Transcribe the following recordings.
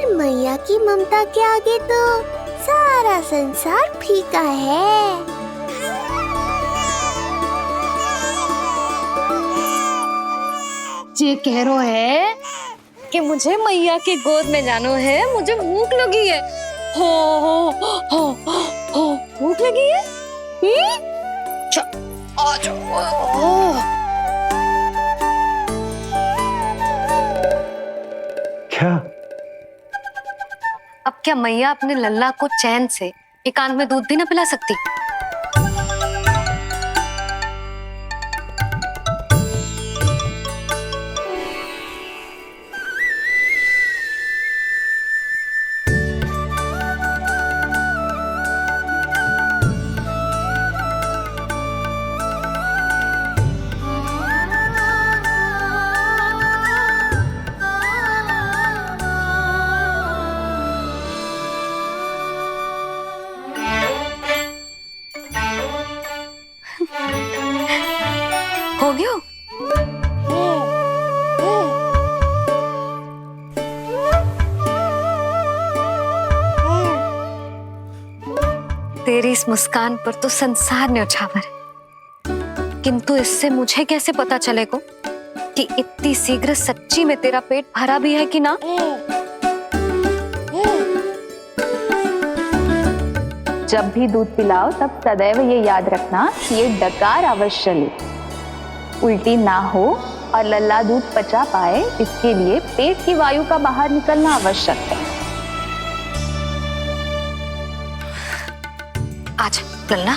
पर मैया की ममता के आगे तो सारा संसार फीका है। ये कह रो है कि मुझे मैया की गोद में जानो है, मुझे भूख लगी है। हो भूख लगी है? आ जाओ। क्या? अब क्या मैया अपने लल्ला को चैन से एकांत में दूध भी न पिला सकती? हो गया? तेरी इस मुस्कान पर तो संसार ने उछावर है, किंतु इससे मुझे कैसे पता चलेगा कि इतनी शीघ्र सच्ची में तेरा पेट भरा भी है कि ना? जब भी दूध पिलाओ तब सदैव ये याद रखना कि ये डकार अवश्य ले, उल्टी ना हो और लल्ला दूध पचा पाए, इसके लिए पेट की वायु का बाहर निकलना आवश्यक है। आज लल्ला,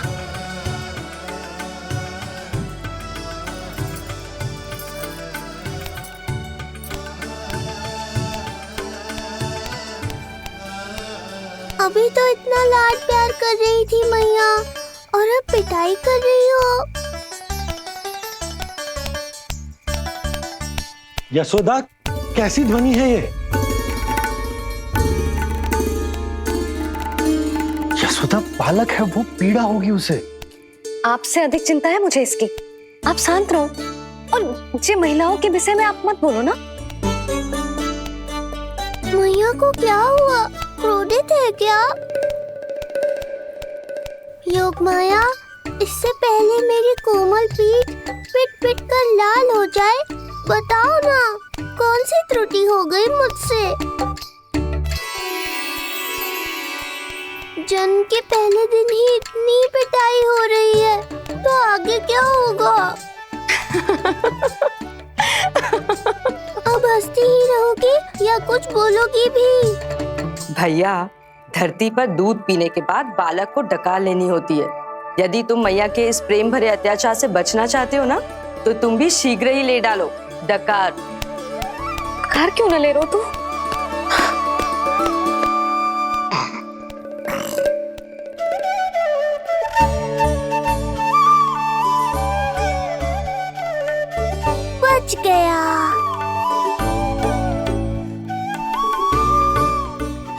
अभी तो इतना लाड प्यार कर रही थी मैया, और अब पिटाई कर रही हो। यशोदा, कैसी ध्वनि है ये? यशोदा, बालक है वो, पीड़ा होगी उसे। आपसे अधिक चिंता है मुझे इसकी। आप शांत रहो, और ये महिलाओं के विषय में आप मत बोलो ना। मैया को क्या हुआ? क्रोधित है क्या? योग माया, इससे पहले मेरी कोमल पीठ पिट पिट कर लाल हो जाए, बताओ ना कौन सी त्रुटि हो गई मुझसे? जन्म के पहले दिन ही इतनी पिटाई हो रही है, तो आगे क्या होगा? अब हंसती ही रहोगी या कुछ बोलोगी भी? भैया, धरती पर दूध पीने के बाद बालक को डकार लेनी होती है। यदि तुम मैया के इस प्रेम भरे अत्याचार से बचना चाहते हो ना, तो तुम भी शीघ्र ही ले डालो डकार। डकार क्यों न ले रो तू? बच गया।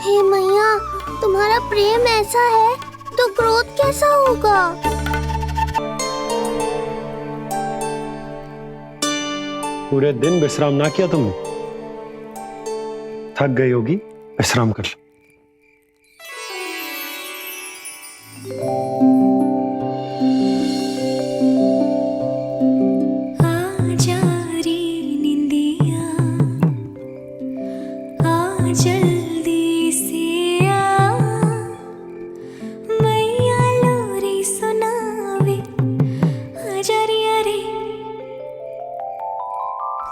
हे मैया, तुम्हारा प्रेम ऐसा है तो क्रोध कैसा होगा? पूरे दिन विश्राम ना किया तुमने? थक गई होगी, विश्राम कर लो।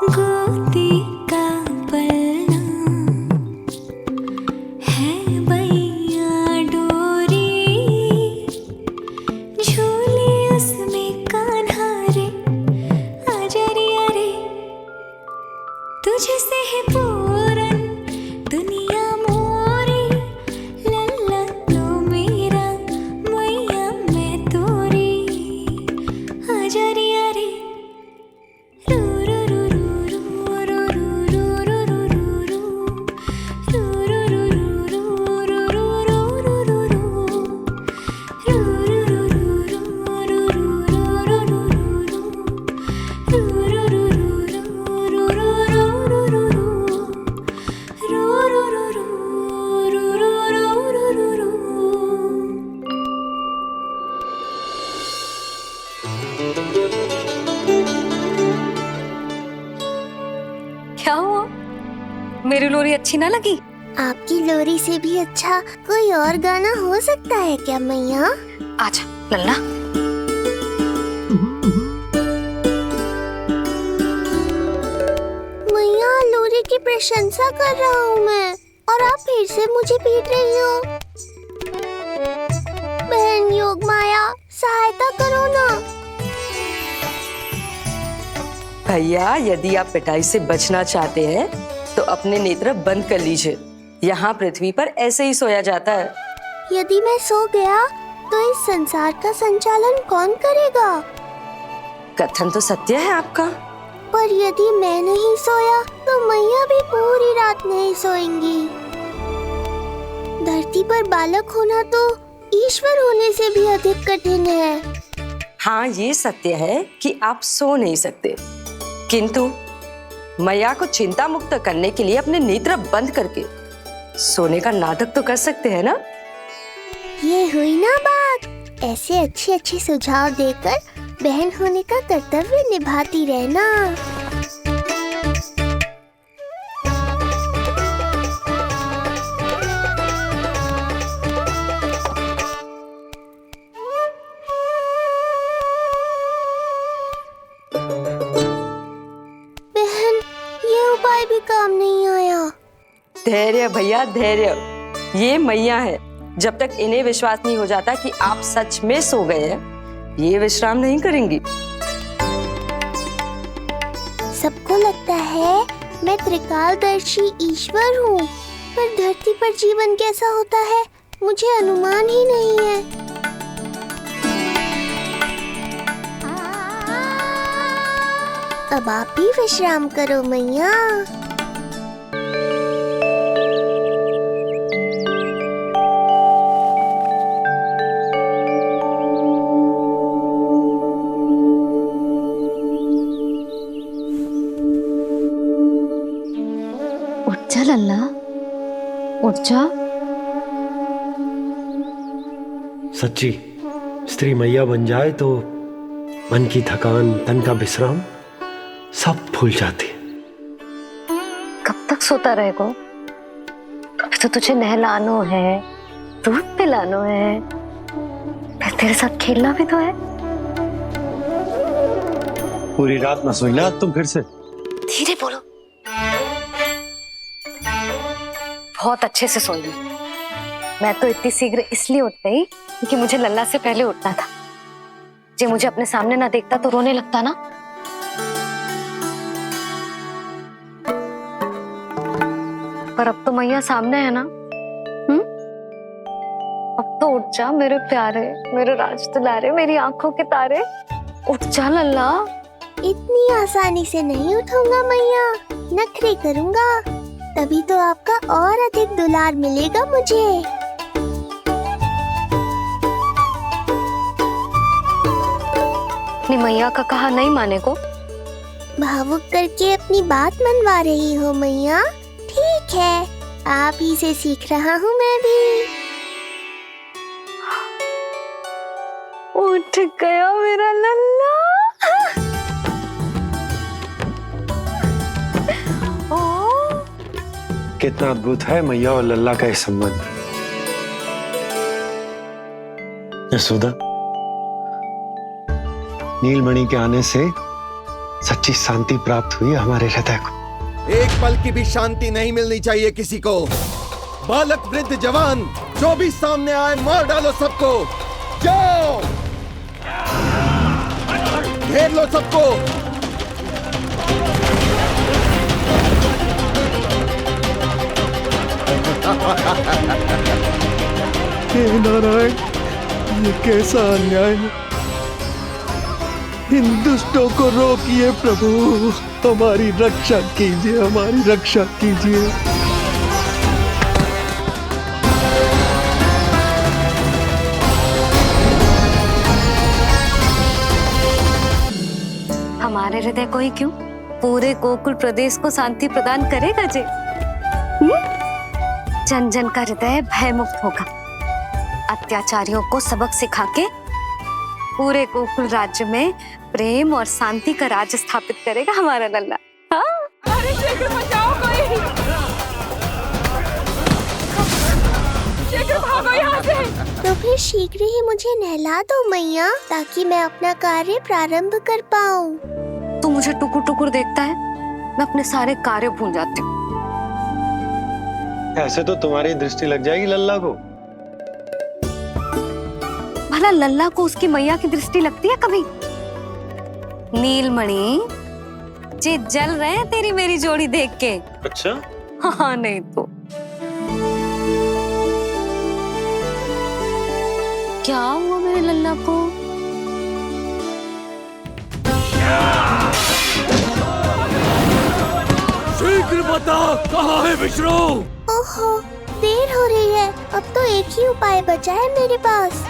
गोदी का पलना है बैया डोरी, झूले उसमें कान्हा रे, आजा रे अरे, तुझसे है पूरन दुनिया मोरी, लल्ला तू मेरा, मैया मैं तोरी, आजा रे अरे। मेरी लोरी अच्छी ना लगी? आपकी लोरी से भी अच्छा कोई और गाना हो सकता है क्या मैया? आजा लल्ला। मैया, लोरी की प्रशंसा कर रहा हूँ मैं और आप फिर से मुझे पीट रही हो। बहन योग माया, सहायता करो ना। भैया, यदि आप पिटाई से बचना चाहते हैं तो अपने नेत्र बंद कर लीजिए। यहाँ पृथ्वी पर ऐसे ही सोया जाता है। यदि मैं सो गया तो इस संसार का संचालन कौन करेगा? कथन तो सत्य है आपका। पर यदि मैं नहीं सोया तो मैया भी पूरी रात नहीं सोएंगी। धरती पर बालक होना तो ईश्वर होने से भी अधिक कठिन है। हाँ, ये सत्य है कि आप सो नहीं सकते, किंतु मैया को चिंता मुक्त करने के लिए अपने नेत्र बंद करके सोने का नाटक तो कर सकते हैं ना। ये हुई ना बात। ऐसे अच्छे अच्छे सुझाव देकर बहन होने का कर्तव्य निभाती रहना। बहन, ये उपाय भी काम नहीं आया। धैर्य भैया, धैर्य। ये मैया है, जब तक इन्हें विश्वास नहीं हो जाता कि आप सच में सो गए हैं, ये विश्राम नहीं करेंगी। सबको लगता है मैं त्रिकालदर्शी ईश्वर हूँ, पर धरती पर जीवन कैसा होता है मुझे अनुमान ही नहीं है। अब आप भी विश्राम करो मैया। उठ जा लल्ला, उठ जा। सच्ची स्त्री मैया बन जाए तो मन की थकान, तन का विश्राम सब भूल जाती है। कब तक सोता रहेगा? अभी तो तुझे नहलानो है, दूध पिलानो है, फिर तेरे साथ खेलना भी तो है। पूरी रात न सोई ना तुम फिर से? धीरे बोलो। बहुत अच्छे से सोई। मैं तो इतनी शीघ्र इसलिए उठ गई क्योंकि मुझे लल्ला से पहले उठना था। जो मुझे अपने सामने ना देखता तो रोने लगता ना। पर अब तो मैया सामने है ना। अब तो उठ जा मेरे प्यारे, मेरे राज दुलारे, मेरी आंखों के तारे। उठ जा लल्ला। इतनी आसानी से नहीं उठूंगा मैया, नखरे करूंगा, तभी तो आपका और अधिक दुलार मिलेगा मुझे। अपनी मैया का कहा नहीं माने को? भावुक करके अपनी बात मनवा रही हो मैया। ठीक है, आप ही से सीख रहा हूँ मैं भी। उठ गया मेरा लल्ला। कितना अद्भुत है मैया और लल्ला का ये संबंध। यशोदा, नीलमणि के आने से सच्ची शांति प्राप्त हुई हमारे हृदय को। एक पल की भी शांति नहीं मिलनी चाहिए किसी को। बालक, वृद्ध, जवान, जो भी सामने आए मार डालो सबको। जाओ, घेर लो सबको। हे नारायण, ये कैसा अन्याय है। इन दुष्टों को रोकिए प्रभु, हमारी रक्षा कीजिए, हमारी रक्षा कीजिए। हमारे हृदय को ही क्यों, पूरे गोकुल प्रदेश को शांति प्रदान करेगा जे। जन जन का हृदय भयमुक्त होगा। अत्याचारियों को सबक सिखा के पूरे गोकुल राज्य में प्रेम और शांति का राज स्थापित करेगा हमारा लल्ला। हाँ? अरे शीघ्र बचाओ कोई। फिर शीघ्र ही मुझे नहला दो मैया, ताकि मैं अपना कार्य प्रारंभ कर पाऊँ। तू मुझे टुकुर टुकुर देखता है, मैं अपने सारे कार्य भूल जाती हूँ। ऐसे तो तुम्हारी दृष्टि लग जाएगी लल्ला को। भला लल्ला को उसकी मैया की दृष्टि लगती है कभी? नीलमणि जी जल रहे हैं तेरी मेरी जोड़ी देख के। अच्छा? हाँ नहीं तो क्या हुआ मेरे लल्ला को? शीघ्र बता, कहाँ है विष्णु? ओहो, देर हो रही है। अब तो एक ही उपाय बचा है मेरे पास।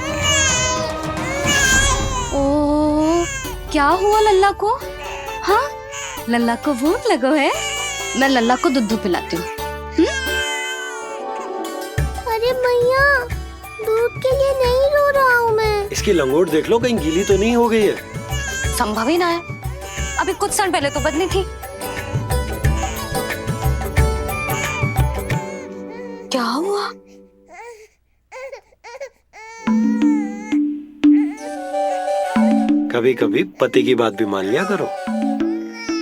ओ, क्या हुआ लल्ला को? हाँ, लल्ला को भूख लगो है? मैं लल्ला को दूध पिलाती हूँ। अरे मैया, दूध के लिए नहीं रो रहा हूँ मैं। इसकी लंगोट देख लो, कहीं गीली तो नहीं हो गई है। संभव ही ना है, अभी कुछ क्षण पहले तो बदली थी। क्या हुआ? कभी कभी पति की बात भी मान लिया करो।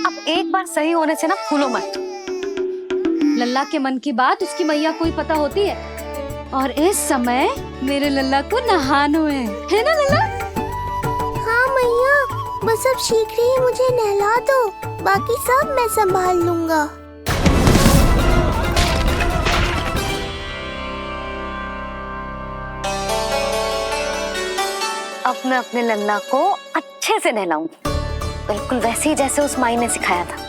अब एक बार सही होने से ना फूलो मत। लल्ला के मन की बात उसकी मैया को ही पता होती है, और इस समय मेरे लल्ला को नहानो है ना लल्ला? हाँ मैया, बस अब शीघ्र ही मुझे नहला दो, बाकी सब मैं संभाल लूंगा। अब मैं अपने लल्ला को अच्छे से नहलाऊंगी, बिल्कुल वैसे ही जैसे उस माई ने सिखाया था।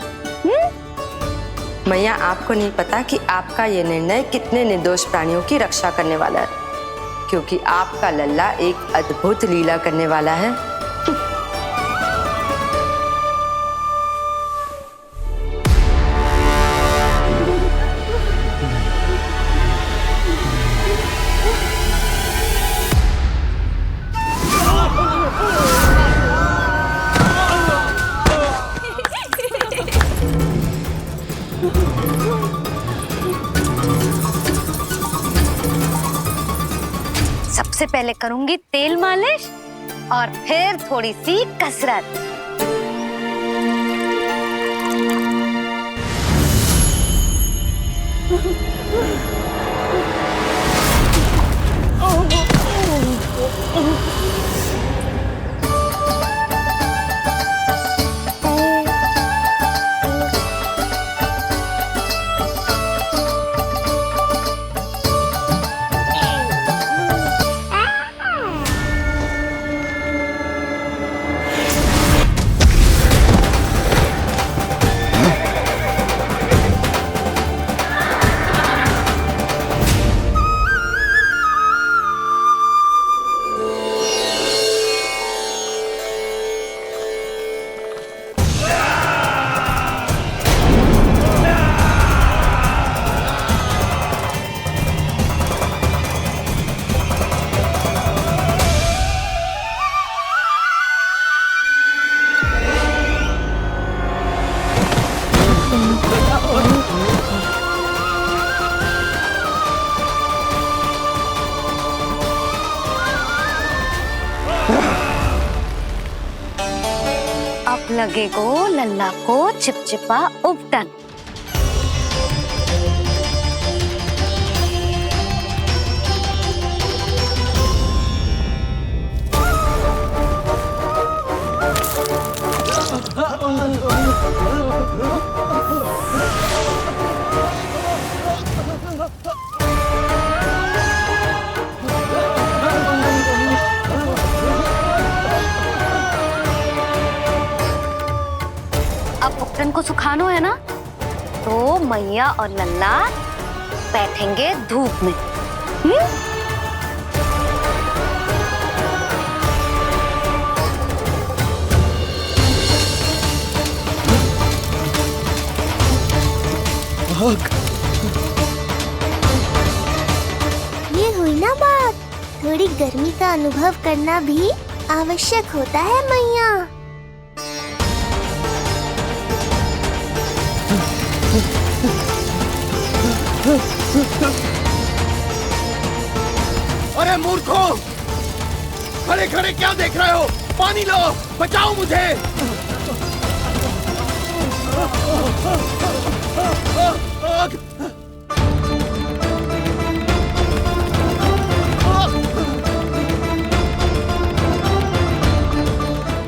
मैया, आपको नहीं पता कि आपका ये निर्णय कितने निर्दोष प्राणियों की रक्षा करने वाला है, क्योंकि आपका लल्ला एक अद्भुत लीला करने वाला है। सबसे पहले करूंगी तेल मालिश और फिर थोड़ी सी कसरत। अब लगेगो लल्ला को चिपचिपा उपटन। अब उपटन को सुखानो है ना, तो मैया और लल्ला बैठेंगे धूप में। ये हुई ना बात, थोड़ी गर्मी का अनुभव करना भी आवश्यक होता है मैया। अरे मूर्खों, खड़े खड़े क्या देख रहे हो? पानी लो, बचाओ मुझे।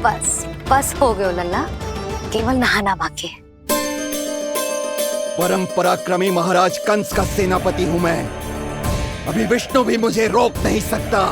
बस बस हो गयो लल्ला, केवल नहाना बाकी है। परम पराक्रमी महाराज कंस का सेनापति हूं मैं। अभी विष्णु भी मुझे रोक नहीं सकता।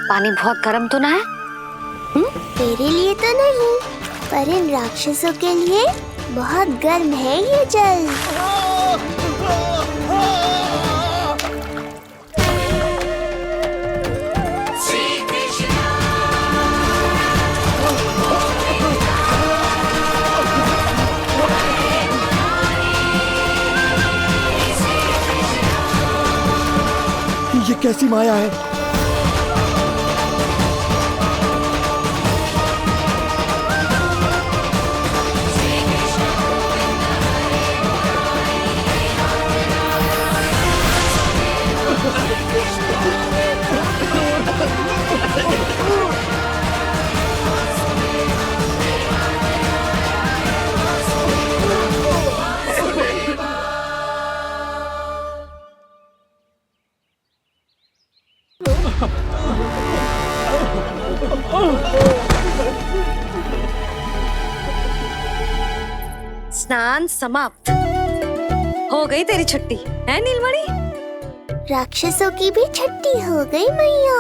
पानी बहुत गर्म तो ना है? तेरे लिए तो नहीं, पर इन राक्षसों के लिए बहुत गर्म है ये जल। ये कैसी माया है? स्नान समाप्त। हो गई तेरी छुट्टी है नीलमणि? राक्षसों की भी छुट्टी हो गई मैया,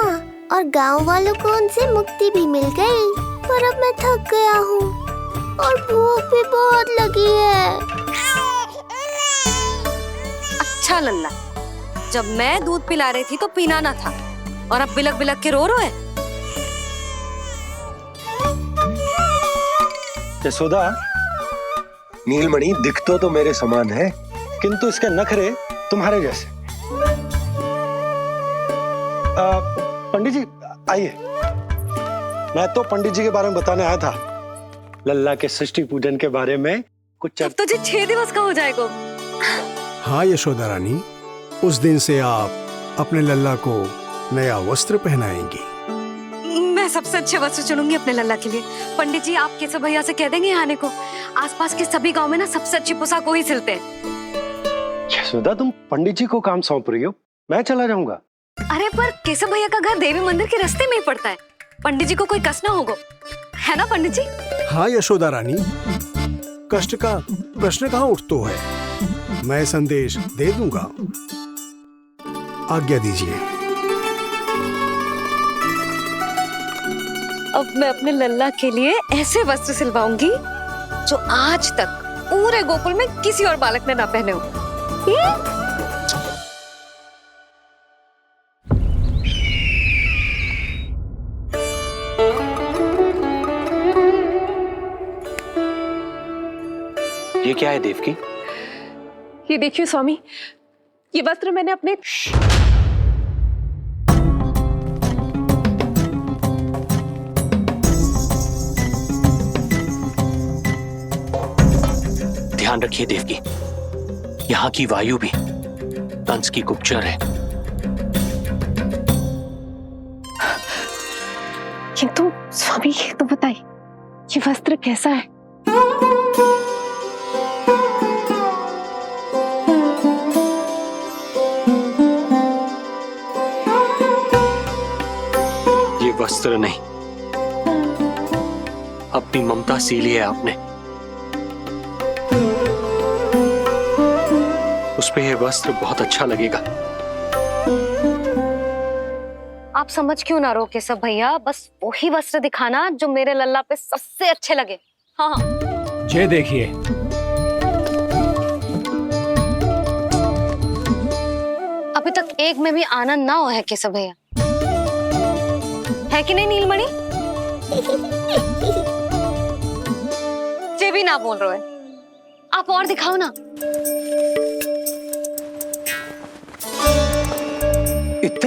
और गांव वालों को उनसे मुक्ति भी मिल गई। पर अब मैं थक गया हूँ और भूख भी बहुत लगी है। अच्छा लल्ला, जब मैं दूध पिला रही थी तो पीना ना था, और अब बिलक बिलक के रो है। यशोदा, नीलमणि दिखतो तो मेरे समान है, किंतु इसके नखरे तुम्हारे जैसे। पंडित जी आइए। मैं तो पंडित जी के बारे में बताने आया था, लल्ला के सृष्टि पूजन के बारे में कुछ। अब तो जी 6 दिवस का हो जाएगा। हाँ यशोदा रानी, उस दिन से आप अपने लल्ला को नया वस्त्र पहनाएंगी। मैं सबसे अच्छे वस्त्र चुनूंगी अपने लल्ला के लिए। पंडित जी, आप केशव भैया से कह देंगे आने को। आसपास के सभी गांव में ना सबसे अच्छी पोशाक वही सिलते हैं। यशोदा, तुम पंडित जी को काम सौंप रही हो, मैं चला जाऊंगा। अरे पर केशव भैया का घर देवी मंदिर के रास्ते में ही पड़ता है, पंडित जी को कोई कष्ट ना होगा, है ना पंडित जी? हाँ यशोदा रानी, कष्ट का प्रश्न कहाँ उठतो है। मैं संदेश दे दूंगा। आज्ञा दीजिए। अब मैं अपने लल्ला के लिए ऐसे वस्त्र सिलवाऊंगी जो आज तक पूरे गोकुल में किसी और बालक ने ना पहने हो। ये क्या है देवकी? ये देखिए स्वामी, ये वस्त्र मैंने अपने ध्यान रखिए देवकी, यहाँ की वायु भी कंस की गुप्तचर है। किंतु स्वामी ये तो बताइए, ये वस्त्र कैसा है? ये वस्त्र नहीं, अपनी ममता सी ली है आपने। उस पे ये वस्त्र बहुत अच्छा लगेगा। आप समझ क्यों ना रहो केशव भैया, बस वही वस्त्र दिखाना जो मेरे लल्ला पे सबसे अच्छे लगे। हाँ ये देखिए, अभी तक एक में भी आनंद ना हो है केशव भैया, है कि नहीं नीलमणि? ये भी ना बोल रहे हो, आप और दिखाओ ना।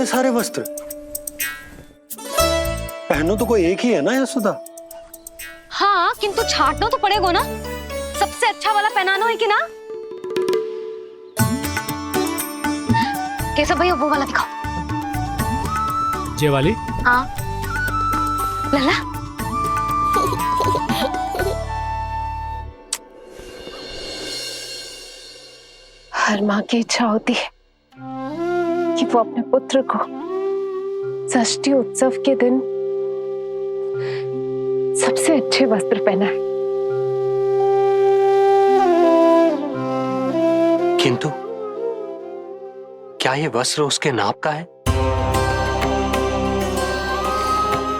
सारे वस्त्र? पहनो तो कोई एक ही है ना यशोदा? हाँ, किंतु छाटना तो पड़ेगा ना। सबसे अच्छा वाला पहनाना है कि ना? केशव भैया वो वाला दिखाओ। ये वाली? हाँ। लल्ला हर माँ की इच्छा होती है कि वो अपने पुत्र को षष्ठी उत्सव के दिन सबसे अच्छे वस्त्र पहनाए। किंतु क्या ये वस्त्र उसके नाप का है?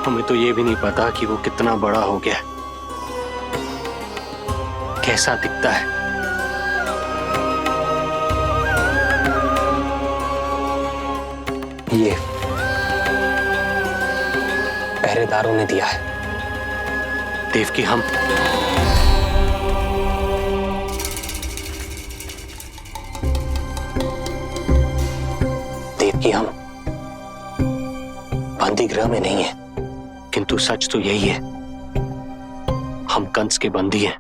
हमें तो ये भी नहीं पता कि वो कितना बड़ा हो गया, कैसा दिखता है। ये पहरेदारों ने दिया है। देवकी, हम बंदी गृह में नहीं है। किंतु सच तो यही है, हम कंस के बंदी हैं।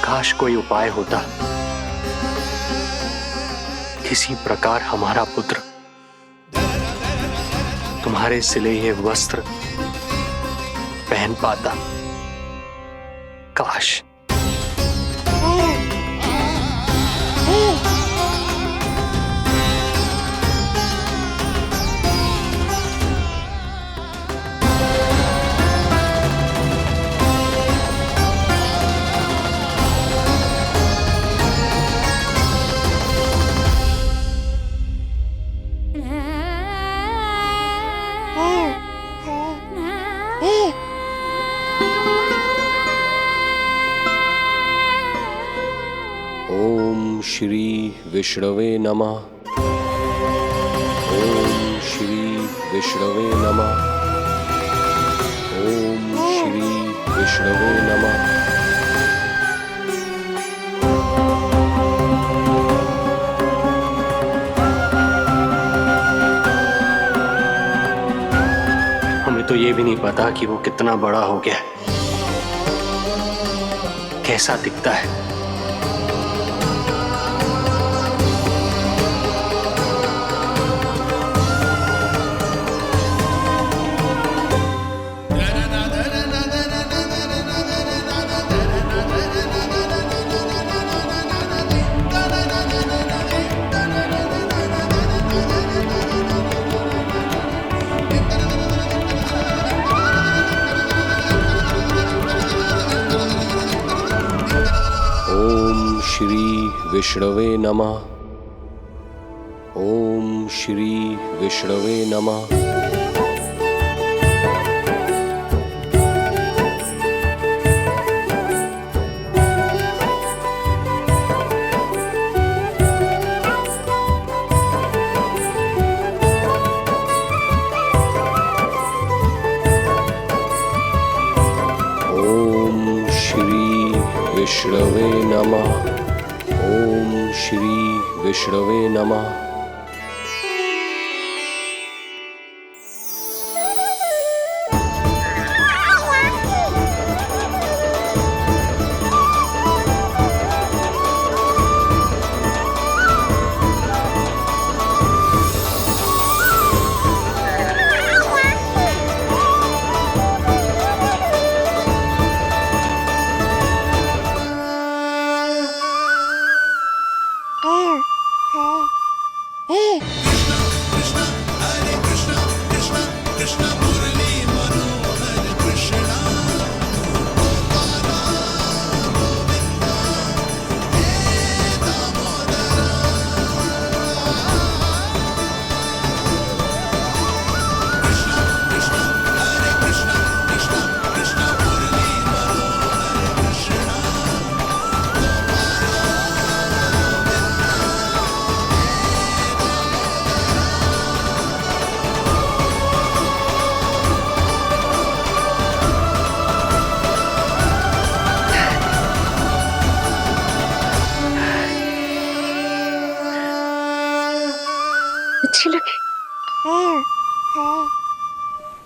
काश कोई उपाय होता, किसी प्रकार हमारा पुत्र तुम्हारे सिले ये वस्त्र पहन पाता। काश। ओम श्री विष्णवे नमः। ओम श्री विष्णवे नमः। ओम श्री विष्णवे नमः। हमें तो ये भी नहीं पता कि वो कितना बड़ा हो गया, कैसा दिखता है। ओम श्री विष्णवे नमः। ओम श्री विष्णवे नमः। ओम श्री विष्णवे नमः। ओम श्री विष्णवे नमः।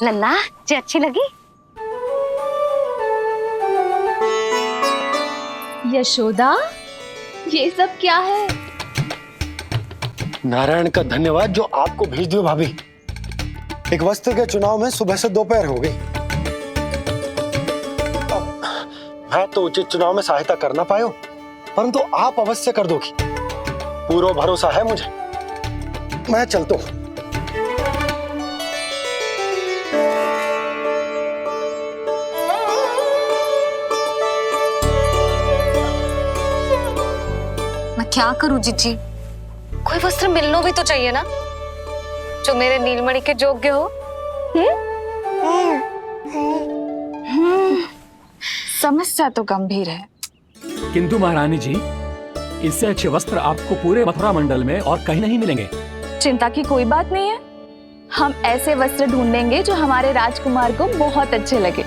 लल्ला जी अच्छी लगी? यशोदा, ये सब क्या है? नारायण का धन्यवाद जो आपको भेज दियो भाभी। एक वस्त्र के चुनाव में सुबह से दोपहर हो गई। मैं तो उचित चुनाव में सहायता कर ना पायो, परंतु आप अवश्य कर दोगी, पूरा भरोसा है मुझे। मैं चलता हूं। मैं क्या करूं जीजी? कोई वस्त्र मिलना भी तो चाहिए ना जो मेरे नीलमणि के योग्य हो। समस्या तो गंभीर है। किंतु महारानी जी, इससे अच्छे वस्त्र आपको पूरे मथुरा मंडल में और कहीं नहीं मिलेंगे। चिंता की कोई बात नहीं है, हम ऐसे वस्त्र ढूंढेंगे जो हमारे राजकुमार को बहुत अच्छे लगे,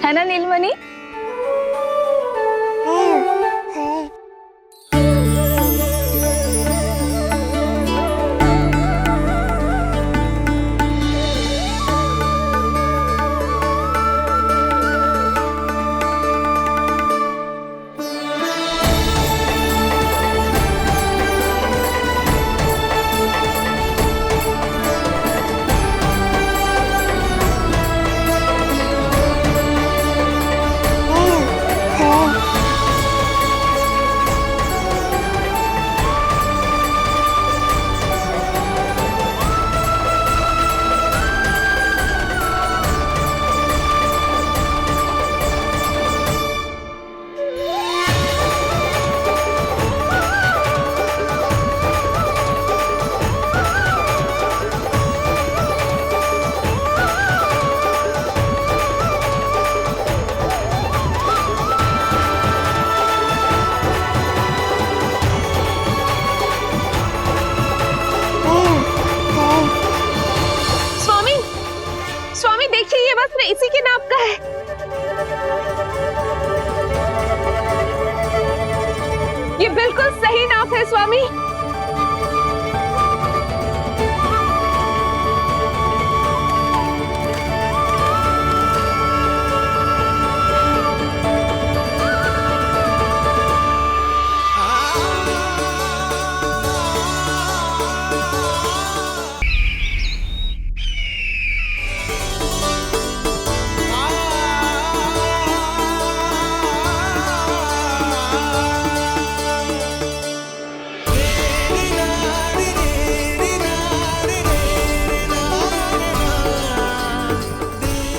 है ना नीलमणि? इसी के नाप का है। ये बिल्कुल सही नाप है स्वामी।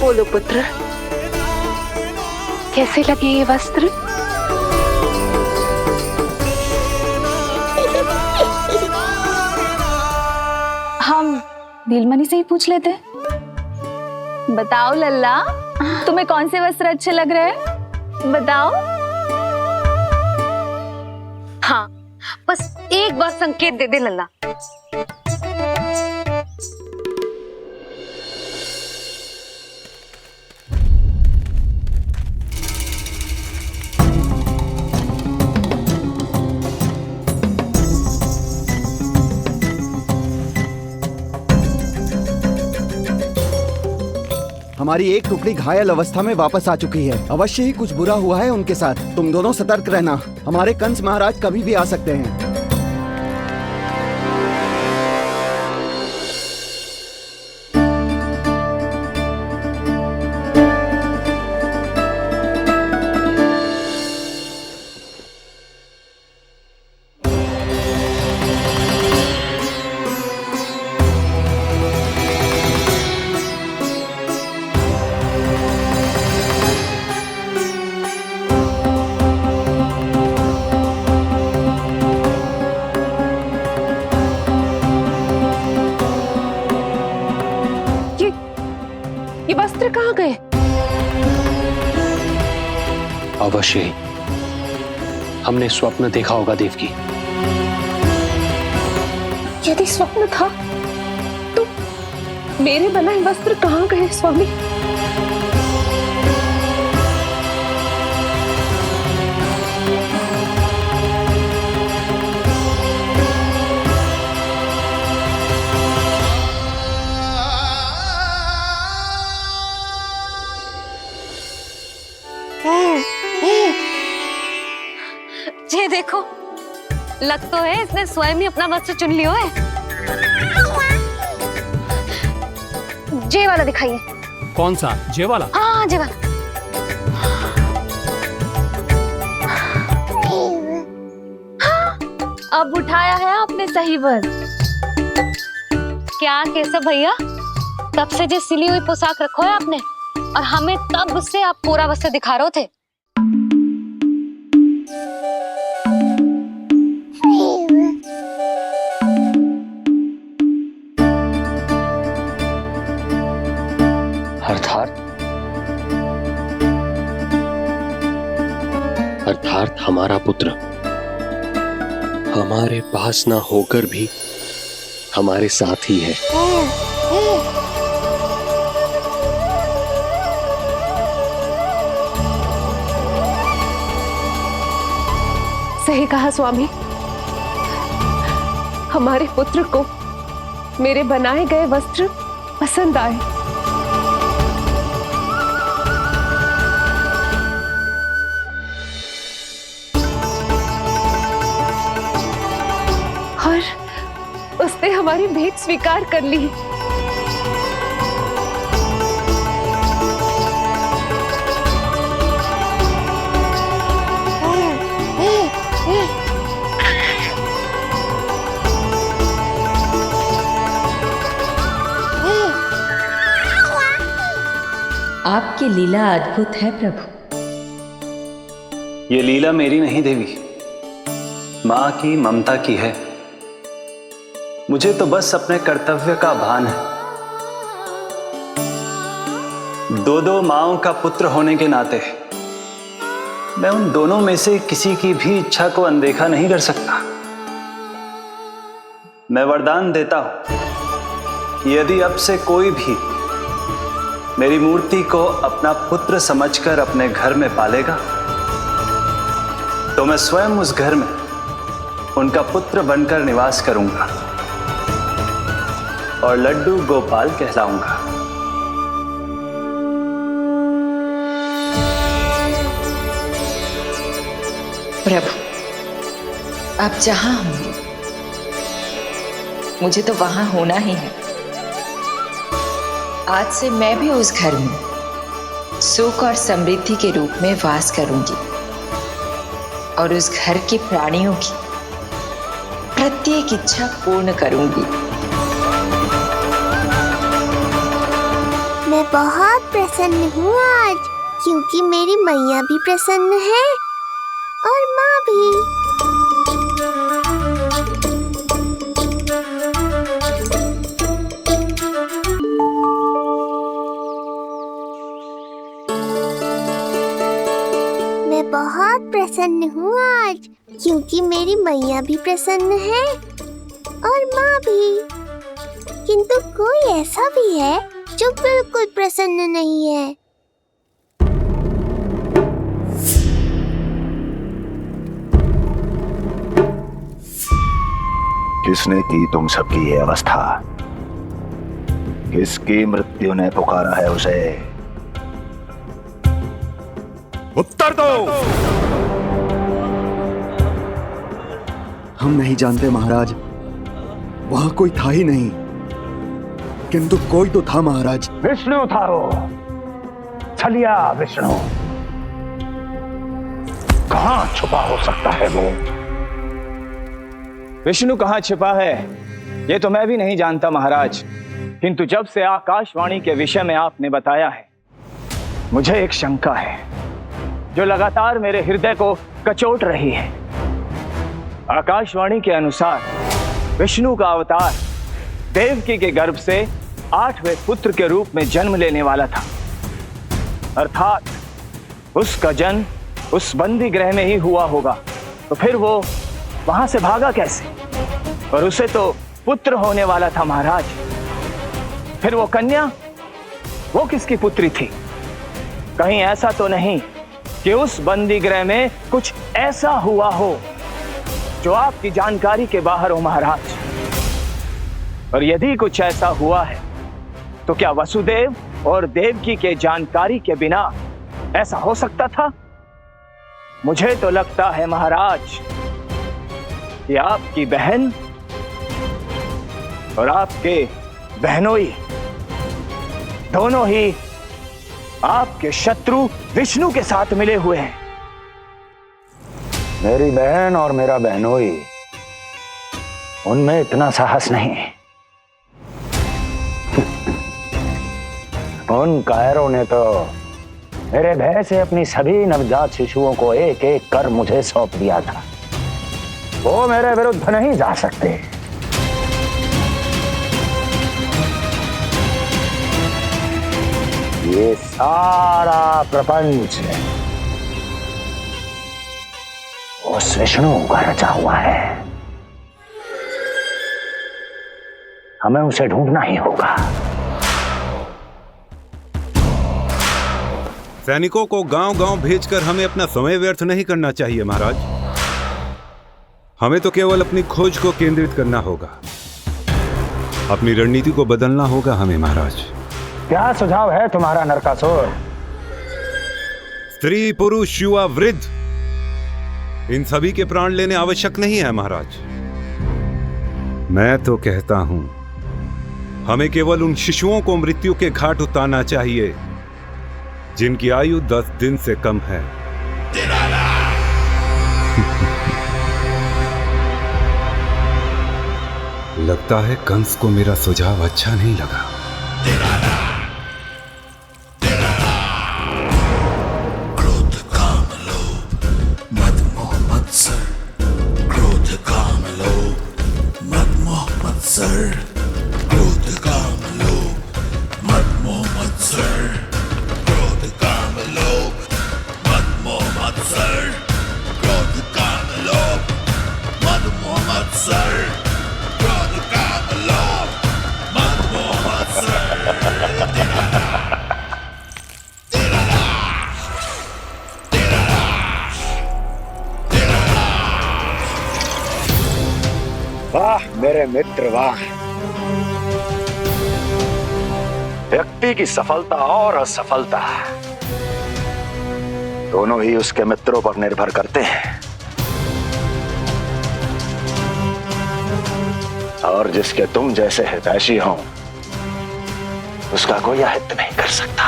बोलो पुत्र, कैसे लगे ये वस्त्र? हम नीलमणि से ही पूछ लेते। बताओ लल्ला, तुम्हें कौन से वस्त्र अच्छे लग रहे हैं? बताओ। हाँ, बस एक बार संकेत दे दे लल्ला। हमारी एक टुकड़ी घायल अवस्था में वापस आ चुकी है। अवश्य ही कुछ बुरा हुआ है उनके साथ। तुम दोनों सतर्क रहना, हमारे कंस महाराज कभी भी आ सकते हैं। ये वस्त्र कहाँ गए? अवश्य ही हमने स्वप्न देखा होगा देवकी। यदि स्वप्न था तो मेरे बनाए वस्त्र कहाँ गए स्वामी? देखो, लग तो है इसने स्वयं ही अपना वस्त्र चुन लियो है। जे वाला दिखाइए। कौन सा? जे वाला? हाँ, जे वाला। अब उठाया है आपने सही वस्त्र। क्या केशव भैया, तब से जो सिली हुई पोशाक रखो है आपने, और हमें तब से आप पूरा वस्त्र दिखा रहे थे। अर्थात हमारा पुत्र हमारे पास ना होकर भी हमारे साथ ही है। सही कहा स्वामी, हमारे पुत्र को मेरे बनाए गए वस्त्र पसंद आए। और उसने हमारी भेंट स्वीकार कर ली। आपकी लीला अद्भुत है प्रभु। ये लीला मेरी नहीं देवी, मां की ममता की है। मुझे तो बस अपने कर्तव्य का भान है। दो माओं का पुत्र होने के नाते मैं उन दोनों में से किसी की भी इच्छा को अनदेखा नहीं कर सकता। मैं वरदान देता हूं कि यदि अब से कोई भी मेरी मूर्ति को अपना पुत्र समझकर अपने घर में पालेगा, तो मैं स्वयं उस घर में उनका पुत्र बनकर निवास करूंगा और लड्डू गोपाल कहलाऊंगा। प्रभु, आप जहां होंगे मुझे तो वहां होना ही है। आज से मैं भी उस घर में सुख और समृद्धि के रूप में वास करूंगी और उस घर के प्राणियों की प्रत्येक इच्छा पूर्ण करूंगी। मैं बहुत प्रसन्न हूँ आज, क्योंकि मेरी मैया भी प्रसन्न है और माँ भी। मैं बहुत प्रसन्न हूँ आज, क्योंकि मेरी मैया भी प्रसन्न है और माँ भी। किंतु कोई ऐसा भी है जो बिल्कुल प्रसन्न नहीं है। किसने की तुम सबकी ये अवस्था? किसकी मृत्यु ने पुकारा है उसे? उत्तर दो। हम नहीं जानते महाराज, वहां कोई था ही नहीं, किंतु कोई तो था महाराज। विष्णु था वो, छलिया विष्णु। कहां छुपा हो सकता है वो? विष्णु कहां छिपा है ये तो मैं भी नहीं जानता महाराज, किंतु जब से आकाशवाणी के विषय में आपने बताया है, मुझे एक शंका है जो लगातार मेरे हृदय को कचोट रही है। आकाशवाणी के अनुसार विष्णु का अवतार देवकी के गर्भ से 8वें पुत्र के रूप में जन्म लेने वाला था, अर्थात उसका जन्म उस बंदी गृह में ही हुआ होगा। तो फिर वो वहां से भागा कैसे? और उसे तो पुत्र होने वाला था महाराज। फिर वो कन्या, वो किसकी पुत्री थी? कहीं ऐसा तो नहीं कि उस बंदी गृह में कुछ ऐसा हुआ हो जो आपकी जानकारी के बाहर हो महाराज? और यदि कुछ ऐसा हुआ है तो क्या वसुदेव और देवकी के जानकारी के बिना ऐसा हो सकता था? मुझे तो लगता है महाराज कि आपकी बहन और आपके बहनोई दोनों ही आपके शत्रु विष्णु के साथ मिले हुए हैं। मेरी बहन और मेरा बहनोई, उनमें इतना साहस नहीं। उन कायरों ने तो मेरे भय से अपनी सभी नवजात शिशुओं को एक एक कर मुझे सौंप दिया था। वो मेरे विरुद्ध नहीं जा सकते। ये सारा प्रपंच उस विष्णु का रचा हुआ है। हमें उसे ढूंढना ही होगा। सैनिकों को गांव-गांव भेजकर हमें अपना समय व्यर्थ नहीं करना चाहिए महाराज। हमें तो केवल अपनी खोज को केंद्रित करना होगा। अपनी रणनीति को बदलना होगा हमें महाराज। क्या सुझाव है तुम्हारा नरकासुर? स्त्री, पुरुष, युवा, वृद्ध, इन सभी के प्राण लेने आवश्यक नहीं है महाराज। मैं तो कहता हूं हमें केवल उन शिशुओं को मृत्यु के घाट उतारना चाहिए जिनकी आयु 10 दिन से कम है। लगता है कंस को मेरा सुझाव अच्छा नहीं लगा। क्रोध काम लोभ मद मोह मत्सर, क्रोध काम लोभ मद मोह मत्सर, क्रोध काम लोभ मद मोह मत्सर, क्रोध काम लोभ मद मोह मत्सर, क्रोध काम लोभ मद मोह मत्सर, क्रोध काम लोभ मद मोह मत्सर। वाह मेरे मित्र वाह। व्यक्ति की सफलता और असफलता दोनों ही उसके मित्रों पर निर्भर करते हैं, और जिसके तुम जैसे हितैषी हो उसका कोई अहित नहीं कर सकता।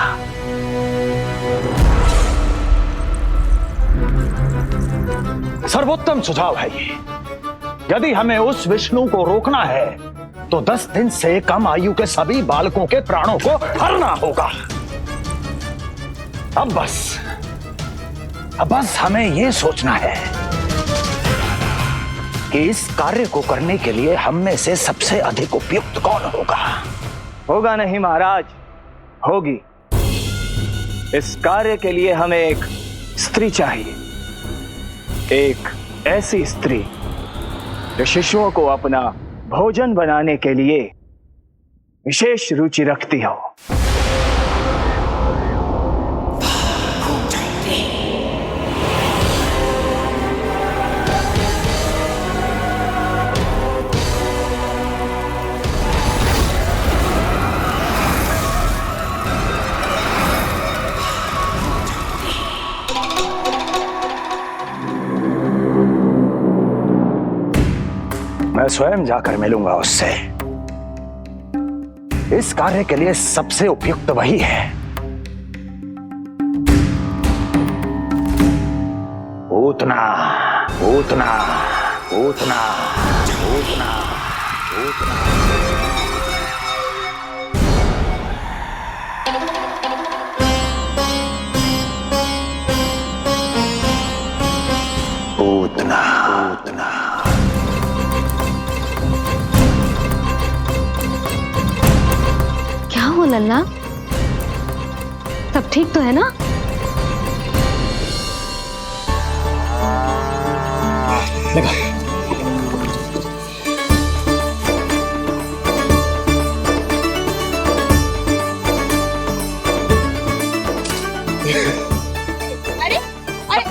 सर्वोत्तम सुझाव है ये। यदि हमें उस विष्णु को रोकना है तो 10 दिन से कम आयु के सभी बालकों के प्राणों को हरना होगा। अब बस हमें यह सोचना है कि इस कार्य को करने के लिए हम में से सबसे अधिक उपयुक्त कौन होगा। होगा नहीं महाराज, होगी। इस कार्य के लिए हमें एक स्त्री चाहिए, एक ऐसी स्त्री जो शिशुओं को अपना भोजन बनाने के लिए विशेष रुचि रखती हो। मैं स्वयं जाकर मिलूंगा उससे। इस कार्य के लिए सबसे उपयुक्त वही है। पूतना पूतना पूतना पूतना पूतना। पूतना पूतना। क्या हो लल्ला, सब ठीक तो है ना? अरे अरे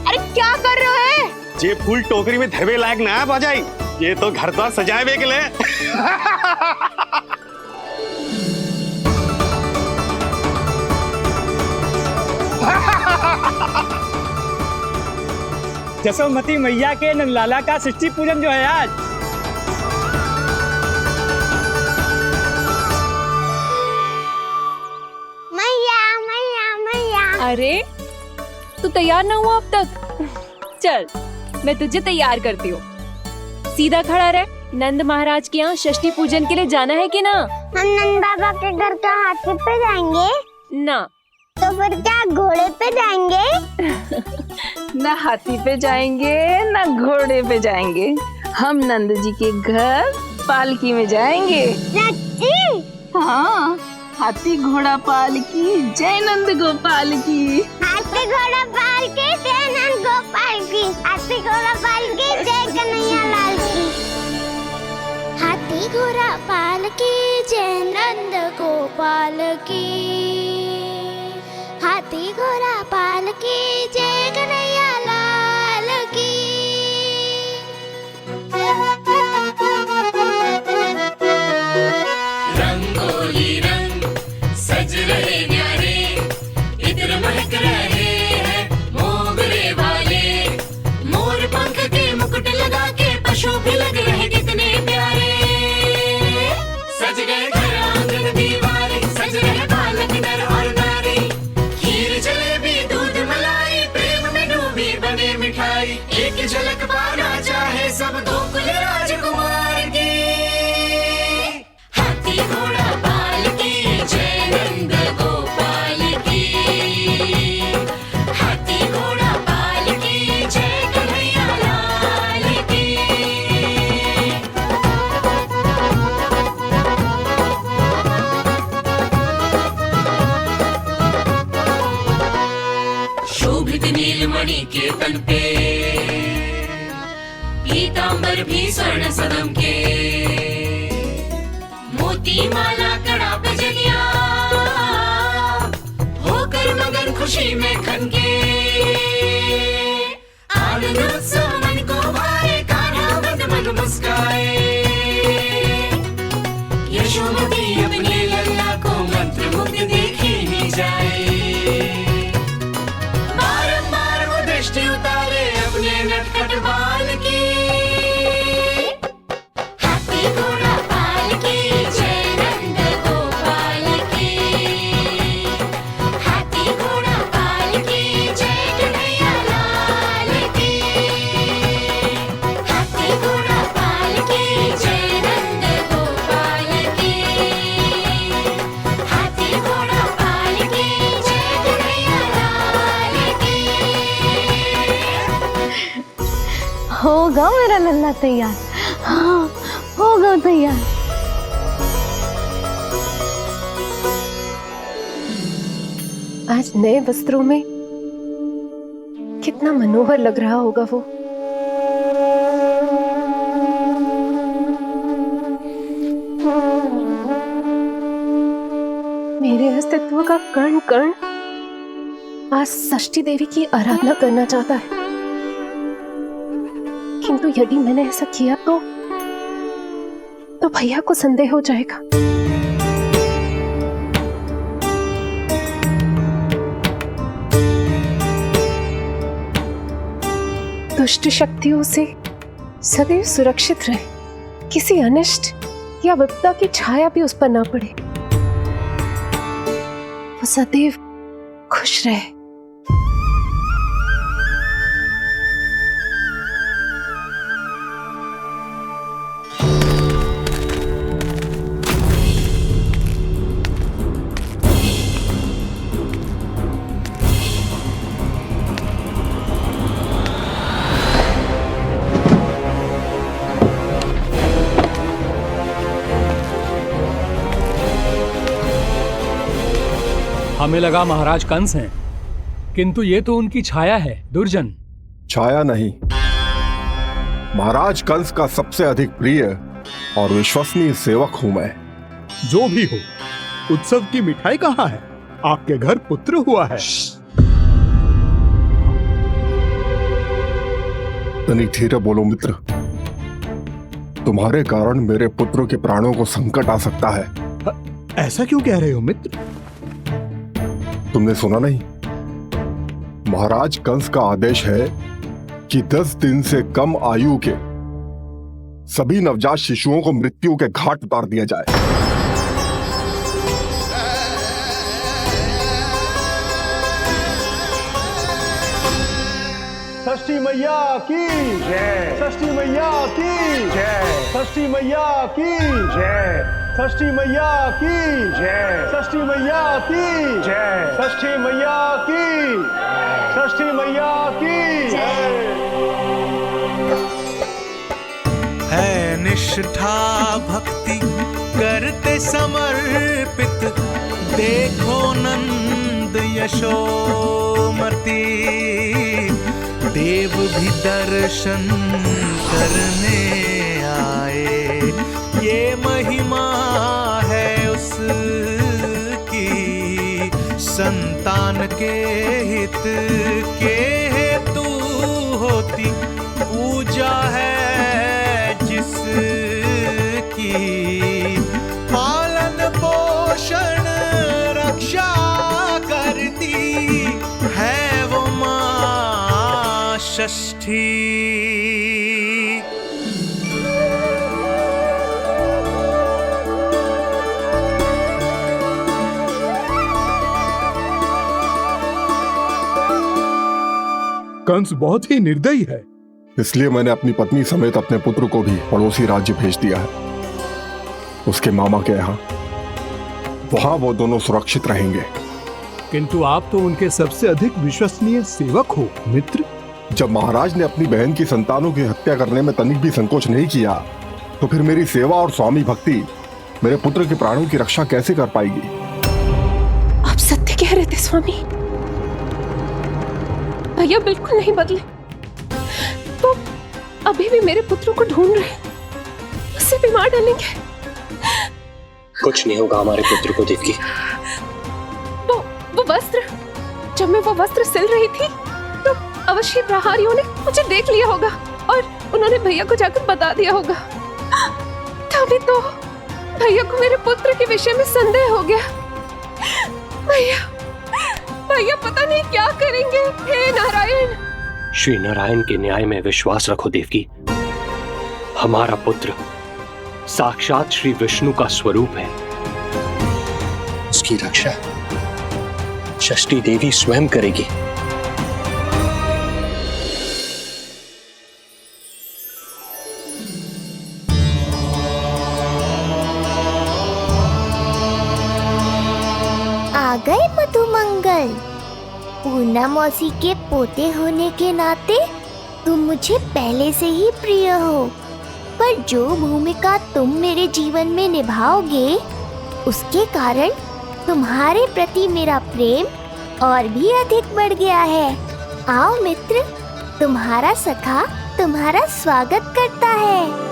अरे क्या कर रहे हो? ये फूल टोकरी में धरवे लायक ना है बाजाई, ये तो घर द्वार सजाए हुए के लिए। जसोमती मैया के नंदलाला का षष्ठी पूजन जो है आज। मैया मैया मैया। अरे तू तैयार ना हुआ अब तक? चल मैं तुझे तैयार करती हूँ। सीधा खड़ा रह। नंद महाराज के यहाँ षष्ठी पूजन के लिए जाना है कि ना? हम नंद बाबा के घर का हाथी पे जाएंगे ना। तो फिर क्या घोड़े पे जाएंगे? ना हाथी पे जाएंगे ना घोड़े पे जाएंगे, हम नंद जी के घर पालकी में जाएंगे। सच्ची? हाँ, हाथी घोड़ा पालकी जय नंद गोपाल की। हाथी घोड़ा पालकी जय नंद गोपाल की। हाथी घोड़ा पालकी जय कन्हैया लाल की। हाथी घोड़ा पालकी जय नंद गोपाल की। हाथी घोड़ा पालकी जय कन्हैया लाल की। रंगोली रंग सज रहे न्यारे, इत्र महक रहे हैं मोगरे वाले। मोर पंख के मुकुट लगा के पशु भी लग रहे कितने प्यारे। सज गए घर आंगन दीवारे, सज रहे बालक नर और नारी। खीर जलेबी दूध मलाई, प्रेम में डूबी बने मिठाई। एक झलक पाना चाहे सब गोकुल राजकुमार की। हाथी घोड़ा पालकी जय नंद गोपाल की। हाथी घोड़ा पालकी जय कन्हैया लाल की। शोभित नीलमणि के तन पे, पीतांबर भी स्वर्ण सदम के। मोती माला कड़ा बजनिया, होकर मगन खुशी में खनके। आनंद उत्सव मन को भाए, कान्हा मद मन मुस्काए। यशोमती अपने लल्ला को मंत्र मुग्ध देखी ही जाए। बारंबार वो दृष्टि उतारे अपने नटखट बाल की। हाथी घोड़ा पालकी जय नंद गोपाल की। हाथी घोड़ा पालकी जय कन्हैया लाल की। हाथी घोड़ा पालकी जय नंद गोपाल की। हाथी घोड़ा पालकी जय कन्हैया लाल की। होगा मेरा लल्ला तैयार। हाँ होगा तैयार। आज नए वस्त्रों में कितना मनोहर लग रहा होगा वो। मेरे अस्तित्व का कण कण आज षष्ठी देवी की आराधना करना चाहता है। किंतु यदि मैंने ऐसा किया तो भैया को संदेह हो जाएगा। दुष्ट शक्तियों से सदैव सुरक्षित रहे, किसी अनिष्ट या विपदा की छाया भी उस पर ना पड़े। वो सदैव खुश रहे। हमें लगा महाराज कंस हैं, किंतु ये तो उनकी छाया है। दुर्जन छाया नहीं, महाराज कंस का सबसे अधिक प्रिय और विश्वसनीय सेवक हूं मैं। जो भी हो, उत्सव की मिठाई कहाँ है? आपके घर पुत्र हुआ है। तनी धीरे बोलो मित्र, तुम्हारे कारण मेरे पुत्रों के प्राणों को संकट आ सकता है। ऐसा क्यों कह रहे हो मित्र? तुमने सुना नहीं? महाराज कंस का आदेश है कि 10 दिन से कम आयु के सभी नवजात शिशुओं को मृत्यु के घाट उतार दिया जाए। षष्ठी मैया की जय, षष्ठी मैया की जय, षष्ठी मैया की जय, षष्ठी मैया की जय, षष्ठी मैया की जय, षष्ठी मैया की, षष्ठी मैया की जय। है निष्ठा भक्ति करते समर्पित, देखो नंद यशोमती, देव भी दर्शन करने आए, ये महिमा है उसकी, संतान के हित के हेतु होती पूजा है जिसकी, पालन पोषण रक्षा करती है वो माँ षष्ठी। कंस बहुत ही निर्दयी है, इसलिए मैंने अपनी पत्नी समेत अपने पुत्र को भी पड़ोसी राज्य भेज दिया है, उसके मामा के यहाँ। वहां वो दोनों सुरक्षित रहेंगे। किंतु आप तो उनके सबसे अधिक विश्वसनीय सेवक हो मित्र। जब महाराज ने अपनी बहन की संतानों की हत्या करने में तनिक भी संकोच नहीं किया, तो फिर मेरी सेवा और स्वामी भक्ति मेरे पुत्र के प्राणों की रक्षा कैसे कर पाएगी? आप सत्य कह रहे थे स्वामी, भैया बिल्कुल नहीं बदले, तो अभी भी मेरे पुत्र को ढूंढ रहे, उसे भी मार डालेंगे। कुछ नहीं होगा हमारे पुत्र को देवकी। वो वस्त्र, जब मैं वो वस्त्र सिल रही थी तो अवश्य प्रहारियों ने मुझे देख लिया होगा और उन्होंने भैया को जाकर बता दिया होगा, तभी तो भैया को मेरे पुत्र के विषय में संदेह हो गया। भैया पता नहीं क्या करेंगे। हे नारायण। श्री नारायण के न्याय में विश्वास रखो देवकी। हमारा पुत्र साक्षात श्री विष्णु का स्वरूप है, उसकी रक्षा षष्ठी देवी स्वयं करेगी। आ गए मधुमंगल। पूर्णा मौसी के पोते होने के नाते तुम मुझे पहले से ही प्रिय हो, पर जो भूमिका तुम मेरे जीवन में निभाओगे उसके कारण तुम्हारे प्रति मेरा प्रेम और भी अधिक बढ़ गया है। आओ मित्र, तुम्हारा सखा तुम्हारा स्वागत करता है।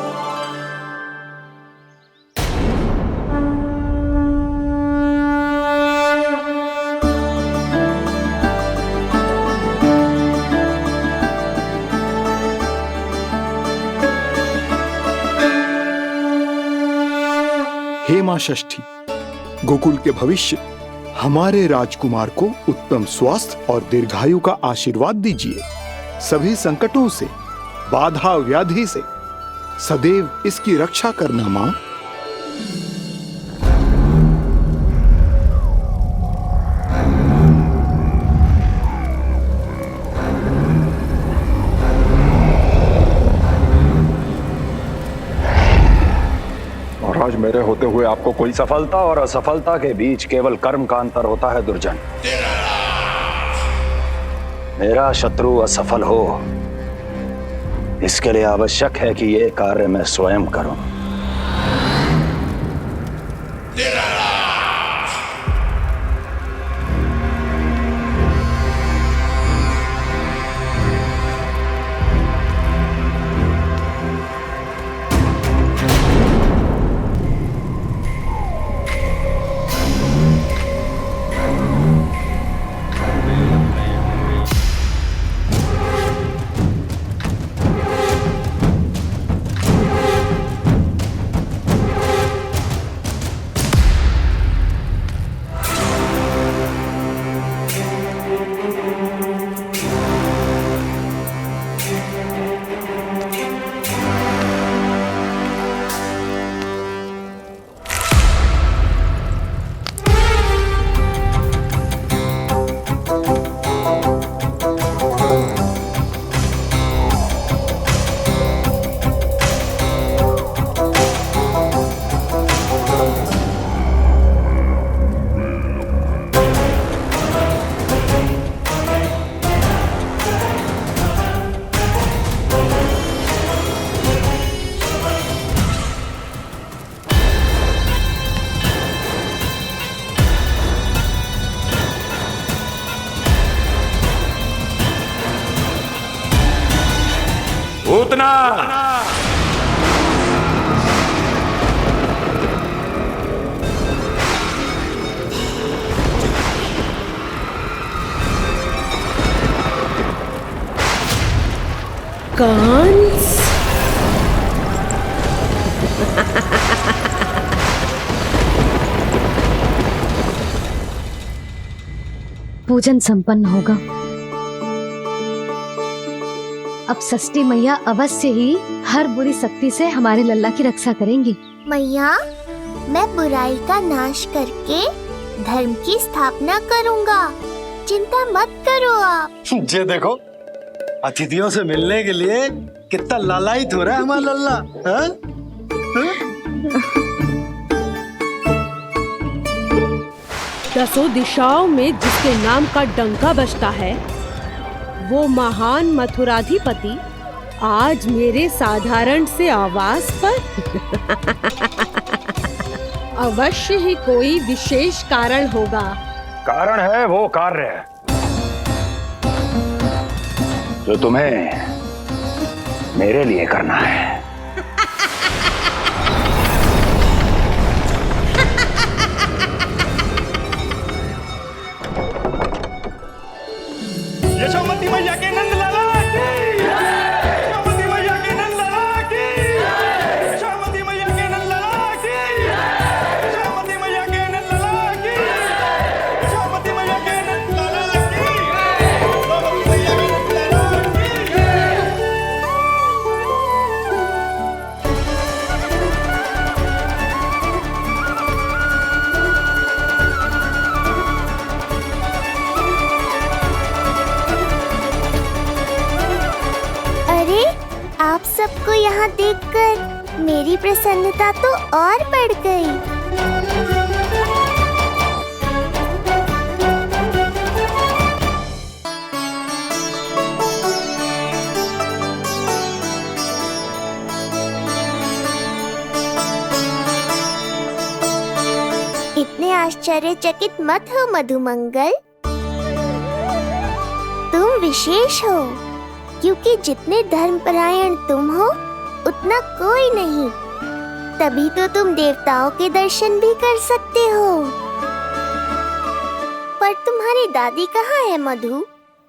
हे मां षष्ठी, गोकुल के भविष्य हमारे राजकुमार को उत्तम स्वास्थ्य और दीर्घायु का आशीर्वाद दीजिए। सभी संकटों से, बाधा व्याधि से सदैव इसकी रक्षा करना मां। महाराज, मेरे होते हुए आपको कोई सफलता और असफलता के बीच केवल कर्म का अंतर होता है दुर्जन। मेरा शत्रु असफल हो, इसके लिए आवश्यक है कि ये कार्य मैं स्वयं करूं। पूतना। कंस, पूजन संपन्न होगा। अब षष्ठी मैया अवश्य ही हर बुरी शक्ति से हमारे लल्ला की रक्षा करेंगी। मैया, मैं बुराई का नाश करके धर्म की स्थापना करूंगा, चिंता मत करो आप। ये देखो, अतिथियों से मिलने के लिए कितना लालायित हो रहा है हमारा लल्ला। हाँ? दसों दिशाओं में जिसके नाम का डंका बजता है, वो महान मथुराधिपति आज मेरे साधारण से आवास पर अवश्य ही कोई विशेष कारण होगा। कारण है वो कार्य जो तुम्हें मेरे लिए करना है। यशोमती मैया के नंद लाला की, यशोमती मैया के नंद लाला की, यशोमती मैया के नंद लाला की, यशोमती मैया के नंद लाला की, यशोमती मैया के नंद लाला की, यशोमती मैया के नंद लाला की। अरे, आप सबको यहाँ देखकर मेरी प्रसन्नता तो और बढ़ गई। इतने आश्चर्यचकित मत हो मधुमंगल, तुम विशेष हो, क्योंकि जितने धर्मपरायण तुम हो उतना कोई नहीं। तभी तो तुम देवताओं के दर्शन भी कर सकते हो। पर तुम्हारी दादी कहाँ है मधु?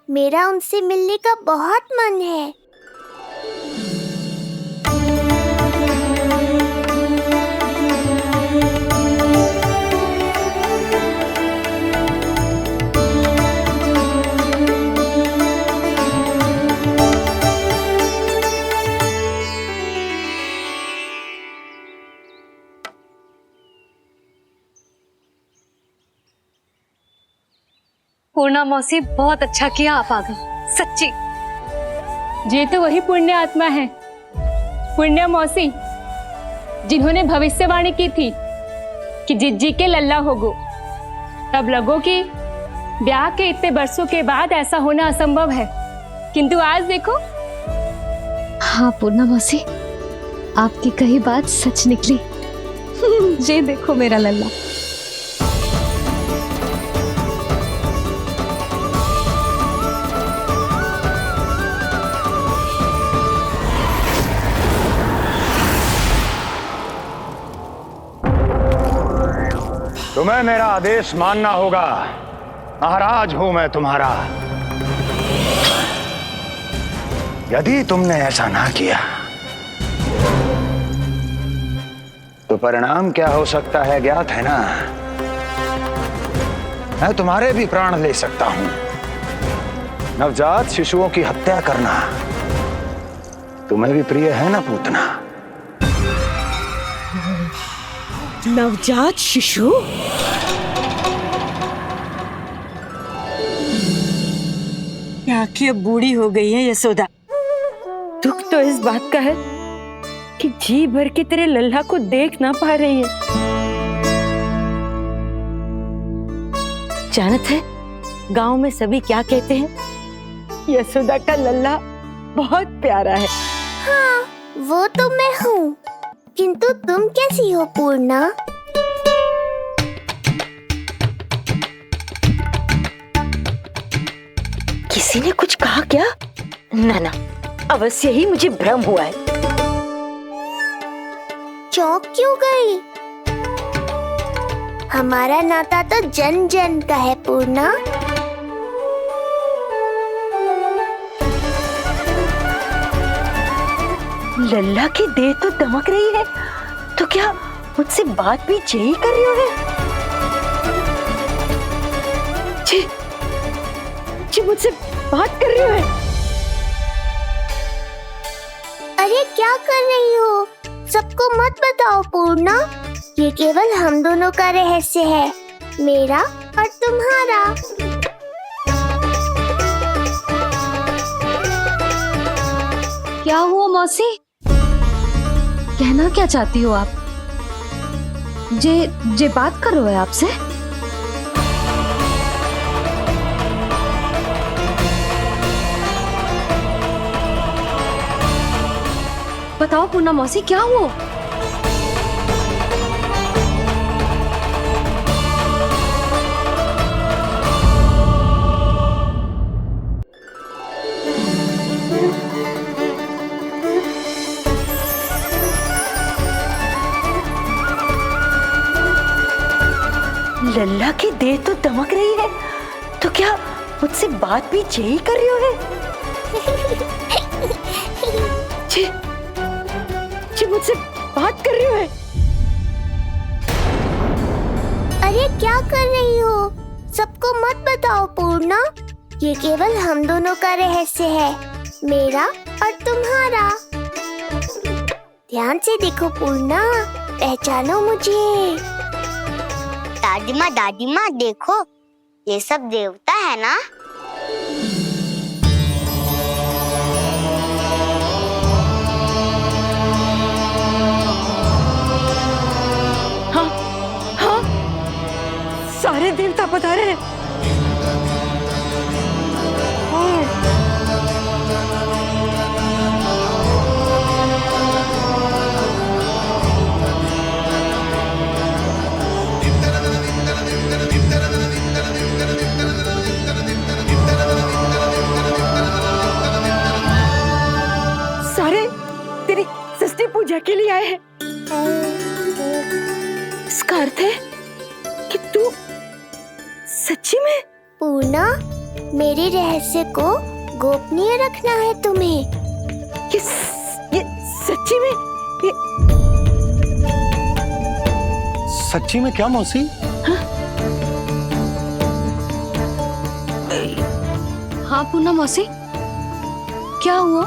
मेरा उनसे मिलने का बहुत मन है। पूर्णा मौसी, बहुत अच्छा किया आप आ गए, सच्ची। ये तो वही पुण्य आत्मा है, पुण्य मौसी, जिन्होंने भविष्यवाणी की थी कि जिज्जी के लल्ला होगो। तब लगो कि ब्याह के इतने बरसों के बाद ऐसा होना असंभव है, किंतु आज देखो। हाँ पूर्णा मौसी, आपकी कही बात सच निकली। ये देखो मेरा लल्ला। तुम्हें मेरा आदेश मानना होगा। महाराज हूं मैं तुम्हारा। यदि तुमने ऐसा ना किया तो परिणाम क्या हो सकता है ज्ञात है ना? मैं तुम्हारे भी प्राण ले सकता हूं। नवजात शिशुओं की हत्या करना तुम्हें भी प्रिय है ना पूतना? नवजात शिशु? आंखें अब बूढ़ी हो गई है यशोदा। दुख तो इस बात का है कि जी भर के तेरे लल्ला को देख ना पा रही है। जानत है गांव में सभी क्या कहते हैं? यशोदा का लल्ला बहुत प्यारा है। हाँ, वो तो मैं हूँ, किंतु तुम कैसी हो पूर्णा? किसी ने कुछ कहा क्या? ना ना, अवश्य ही मुझे भ्रम हुआ है। चौंक क्यों गई? हमारा नाता तो जन जन का है पूर्णा। लल्ला की देह तो दमक रही है, तो क्या मुझसे बात भी यही कर रही हो? जी मुझसे बात कर रही हो? अरे क्या कर रही हो? सबको मत बताओ पूर्णा, ये केवल हम दोनों का रहस्य है, मेरा और तुम्हारा। क्या हुआ मौसी? कहना क्या चाहती हो आप? जे बात कर रहे हो आपसे? बताओ पूर्णा मौसी, क्या हुआ? लल्ला की देह तो दमक रही है, तो क्या मुझसे बात भी यही कर रही हो? जी मुझसे बात कर रही हो? अरे क्या कर रही हो? सबको मत बताओ पूर्णा, ये केवल हम दोनों का रहस्य है, मेरा और तुम्हारा। ध्यान से देखो पूर्णा, पहचानो मुझे। दादी माँ देखो, ये सब देवता है ना? हाँ, सारे देवता पधारे हैं। सारे तेरी षष्ठी पूजा के लिए आए हैं। इसका अर्थ है कि तू सच्ची में? पूर्णा, मेरे रहस्य को गोपनीय रखना है तुम्हें। ये सच्ची में? सच्ची में क्या मौसी? हाँ पूर्णा मौसी, क्या हुआ?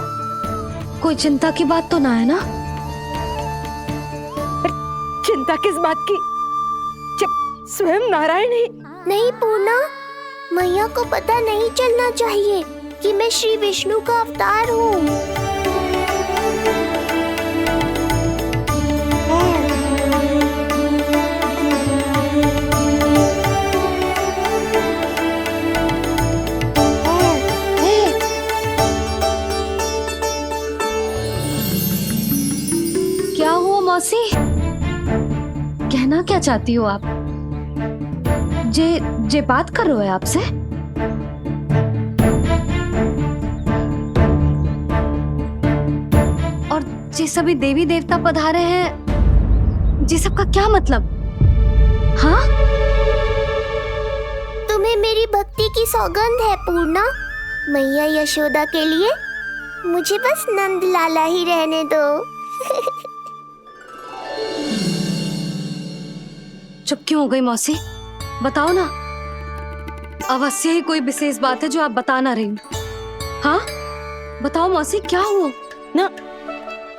कोई चिंता की बात तो ना है ना? चिंता किस बात की, जब स्वयं नारायण ही। नहीं पूर्णा, मैया को पता नहीं चलना चाहिए कि मैं श्री विष्णु का अवतार हूँ। क्या हुआ मौसी? कहना क्या चाहती हो आप? जे बात कर रहे हो आपसे? और जे सभी देवी देवता पधारे हैं, जी सबका क्या मतलब? हाँ? तुम्हें मेरी भक्ति की सौगंध है पूर्णा। मैया यशोदा के लिए मुझे बस नंद लाला ही रहने दो। चुप क्यों हो गई मौसी? बताओ ना, अवश्य ही कोई विशेष बात है जो आप बता ना रही। हाँ बताओ मौसी, क्या हुआ? ना,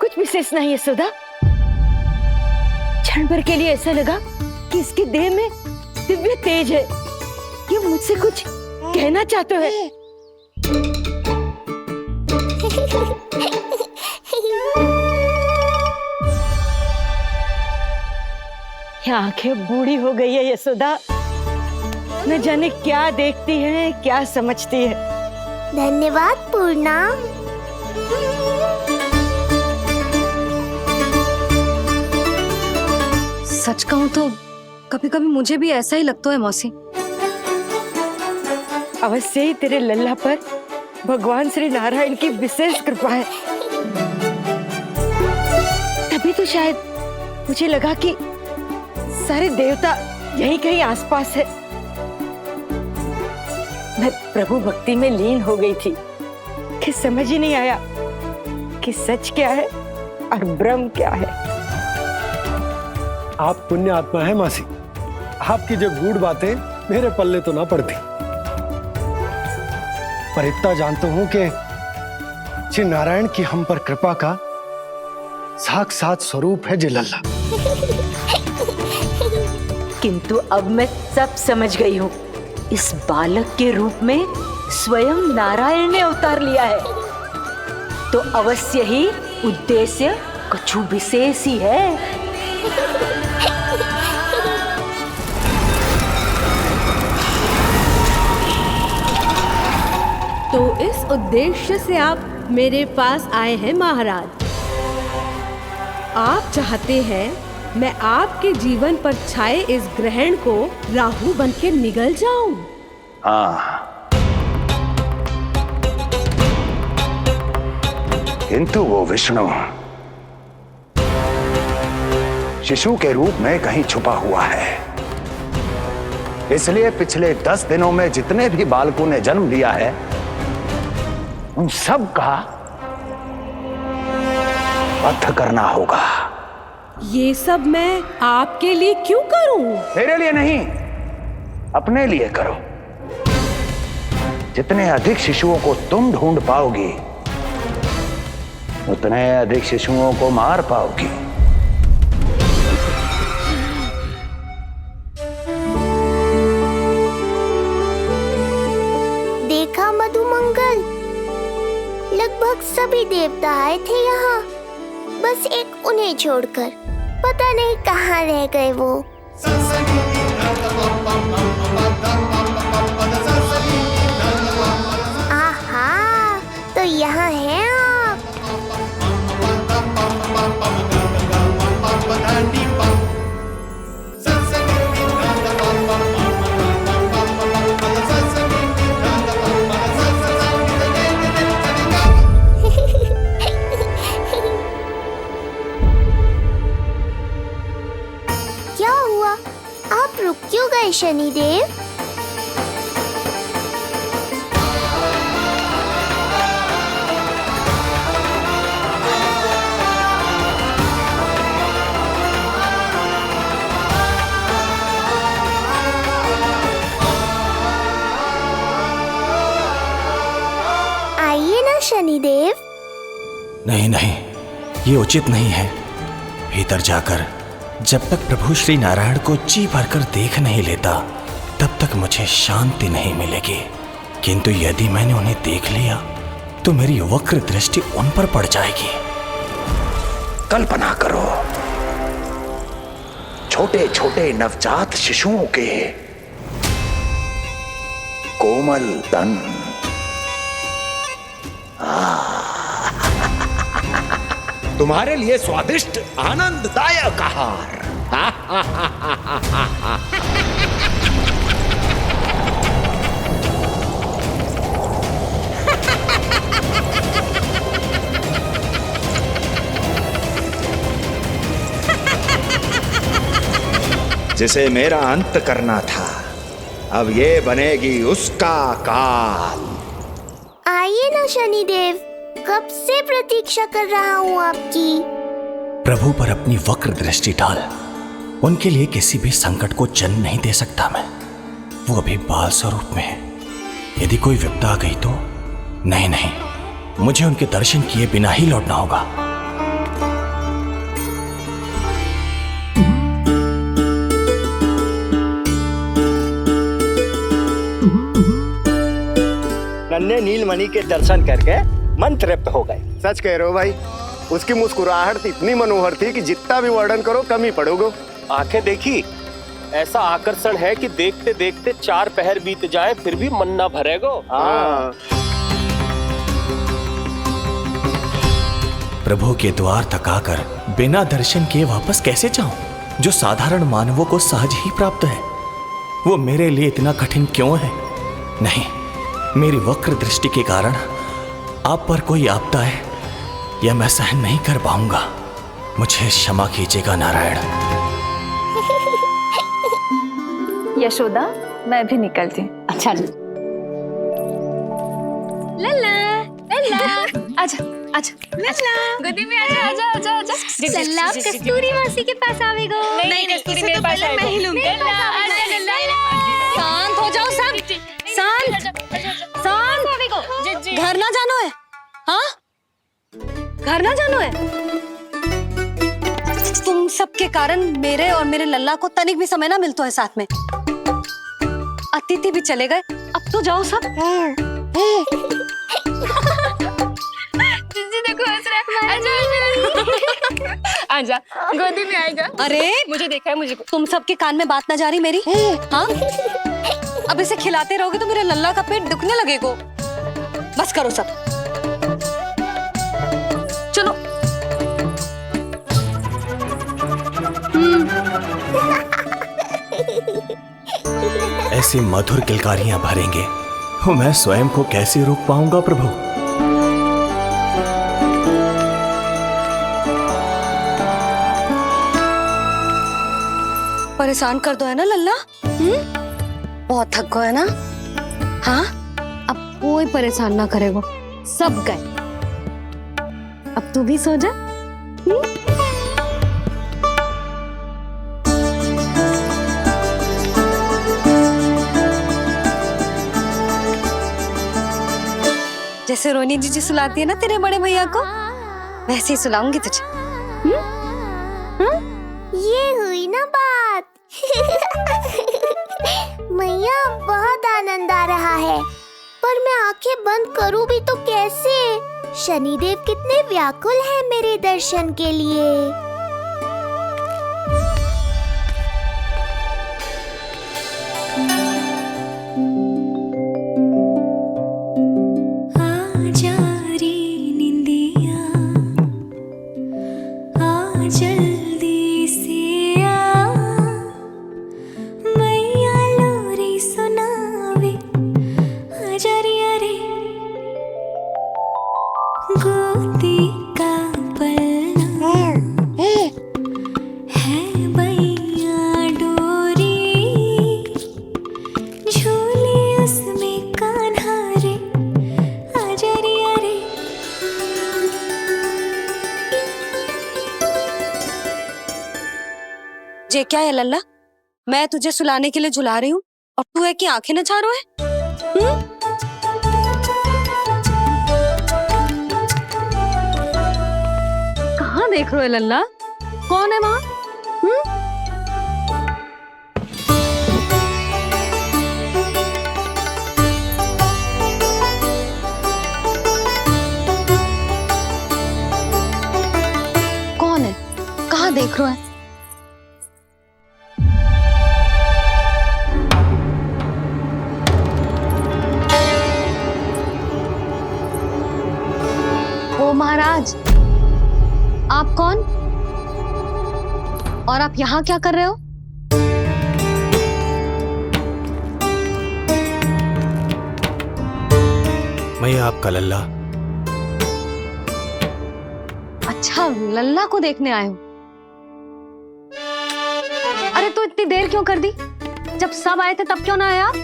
कुछ विशेष नहीं है सुधा। क्षण भर के लिए ऐसा लगा कि इसके देह में दिव्य तेज है, ये मुझसे कुछ कहना चाहते हैं। आंखें बूढ़ी हो गई है यशोदा, न जाने क्या देखती है, क्या समझती है। धन्यवाद पूर्णा। सच कहूं तो कभी कभी मुझे भी ऐसा ही लगता है मौसी। अवश्य ही तेरे लल्ला पर भगवान श्री नारायण की विशेष कृपा है। तभी तो शायद मुझे लगा कि सारे देवता यहीं कहीं आसपास है। मैं प्रभु भक्ति में लीन हो गई थी कि समझ ही नहीं आया कि सच क्या है और ब्रह्म क्या है। आप पुण्य आत्मा है मासी, आपकी जो गूढ़ बातें मेरे पल्ले तो ना पड़ती, पर इतना जानता हूं कि श्री नारायण की हम पर कृपा का साक्षात स्वरूप है जी लल्ला। किंतु अब मैं सब समझ गई हूँ। इस बालक के रूप में स्वयं नारायण ने अवतार लिया है, तो अवश्य ही उद्देश्य कुछ विशेष ही है। तो इस उद्देश्य से आप मेरे पास आए हैं महाराज। आप चाहते हैं मैं आपके जीवन पर छाए इस ग्रहण को राहु बनके निगल जाऊं? हाँ, किंतु वो विष्णु शिशु के रूप में कहीं छुपा हुआ है। इसलिए पिछले 10 दिनों में जितने भी बालकों ने जन्म लिया है उन सब का वध करना होगा। ये सब मैं आपके लिए क्यों करूं? मेरे लिए नहीं, अपने लिए करो। जितने अधिक शिशुओं को तुम ढूंढ पाओगी उतने अधिक शिशुओं को मार पाओगी। देखा मधुमंगल, लगभग सभी देवता आए थे यहाँ, बस एक उन्हें छोड़कर। पता नहीं कहाँ रह गए वो। आहा, तो यहाँ हैं आप। क्या हुआ? आप रुक क्यों गए शनिदेव? आइए ना शनिदेव। नहीं नहीं, ये उचित नहीं है। भीतर जाकर जब तक प्रभु श्री नारायण को जी भरकर देख नहीं लेता तब तक मुझे शांति नहीं मिलेगी। किंतु यदि मैंने उन्हें देख लिया तो मेरी वक्र दृष्टि उन पर पड़ जाएगी। कल्पना करो, छोटे छोटे नवजात शिशुओं के कोमल तन, तुम्हारे लिए स्वादिष्ट आनंददायक आहार। जिसे मेरा अंत करना था, अब ये बनेगी उसका काल। आइए ना शनिदेव, कब से प्रतीक्षा कर रहा हूँ आपकी। प्रभु पर अपनी वक्र दृष्टि डाल। उनके लिए किसी भी संकट को जन्म नहीं दे सकता मैं। वो अभी बाल स्वरूप में है। यदि कोई विपदा आ गई तो नहीं नहीं, मुझे उनके दर्शन किए बिना ही लौटना होगा। नन्हे नीलमणि के दर्शन करके मन तृप्त हो गए। सच कह रहे हो भाई, उसकी मुस्कुराहट इतनी मनोहर थी कि जितना भी वर्णन करो कम ही पड़ोगे। आंखें देखी, ऐसा आकर्षण है कि देखते देखते 4 पहर बीत जाए फिर भी मन ना भरेगो। प्रभु के द्वार तक आकर बिना दर्शन किए वापस कैसे जाऊं, जो साधारण मानवों को सहज ही प्राप्त है। वो मेरे लिए इतना कठिन क्यों है? नहीं, मेरी वक्र दृष्टि के कारण आप पर कोई आपदा है यह मैं सहन नहीं कर पाऊंगा। मुझे क्षमा कीजिएगा नारायण। यशोदा, मैं भी निकलती हूँ। अच्छा जी। लल्ला लल्ला आजा आजा लल्ला गोदी में आजा आजा आजा आजा। लल्ला कस्तूरी मासी के पास आवेगो। नहीं कस्तूरी मेरे पास आएगा। मैं ही लूंगी। शांत हो जाओ सब, शांत शांत। घर ना जानो है? हाँ, घर ना जानो है? तुम सबके कारण मेरे और मेरे लल्ला को तनिक भी समय ना मिलता है साथ में। अतिथि भी चले गए, अब तो जाओ सब। जिज्जी देखो हंस रहा है। आजा आजा गोदी में आएगा। अरे मुझे देखा है मुझे। तुम सबके कान में बात ना जा रही मेरी? हाँ, अब इसे खिलाते रहोगे तो मेरे लल्ला का पेट दुखने लगेगा। बस करो सब, चलो। ऐसी मधुर किलकारियां भरेंगे तो मैं स्वयं को कैसे रोक पाऊंगा प्रभु। परेशान कर दो है ना लल्ला? बहुत थक गए ना? हाँ, अब कोई परेशान ना करेगा, सब गए। अब तू भी सो जा। जैसे रोनी जीजी सुलाती है ना तेरे बड़े भैया को, वैसे ही सुलाऊंगी तुझे। ये हुई ना बात। मैया, बहुत आनंद आ रहा है, पर मैं आंखें बंद करूं भी तो कैसे? शनिदेव कितने व्याकुल हैं मेरे दर्शन के लिए। ये क्या है लल्ला? मैं तुझे सुलाने के लिए झुला रही हूँ और तू है कि आंखें नचा रहा है? कहाँ देख रहे हो लल्ला? कौन है वहाँ? कौन है? कहाँ देख रहे हो? महाराज, आप कौन और आप यहाँ क्या कर रहे हो? मैं आपका लल्ला। अच्छा, लल्ला को देखने आए हो? अरे तो इतनी देर क्यों कर दी? जब सब आए थे तब क्यों ना आए आप?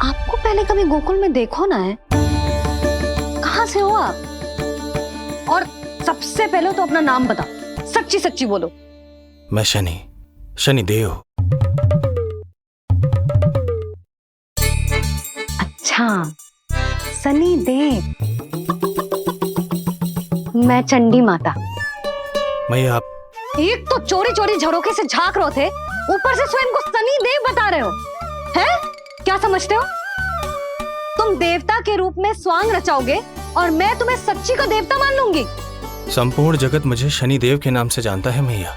आपको पहले कभी गोकुल में देखो ना है? कहाँ से हो आप? और सबसे पहले तो अपना नाम बताओ, सच्ची सच्ची बोलो। मैं शनिदेव। अच्छा, शनिदेव। मैं चंडी माता। मैं आप एक तो चोरी चोरी झरोखे से झांक रहे थे, ऊपर से स्वयं को शनिदेव बता रहे हो, हैं? क्या समझते हो? तुम देवता के रूप में स्वांग रचाओगे और मैं तुम्हें सच्ची का देवता मान लूंगी। संपूर्ण जगत मुझे शनिदेव के नाम से जानता है मैया।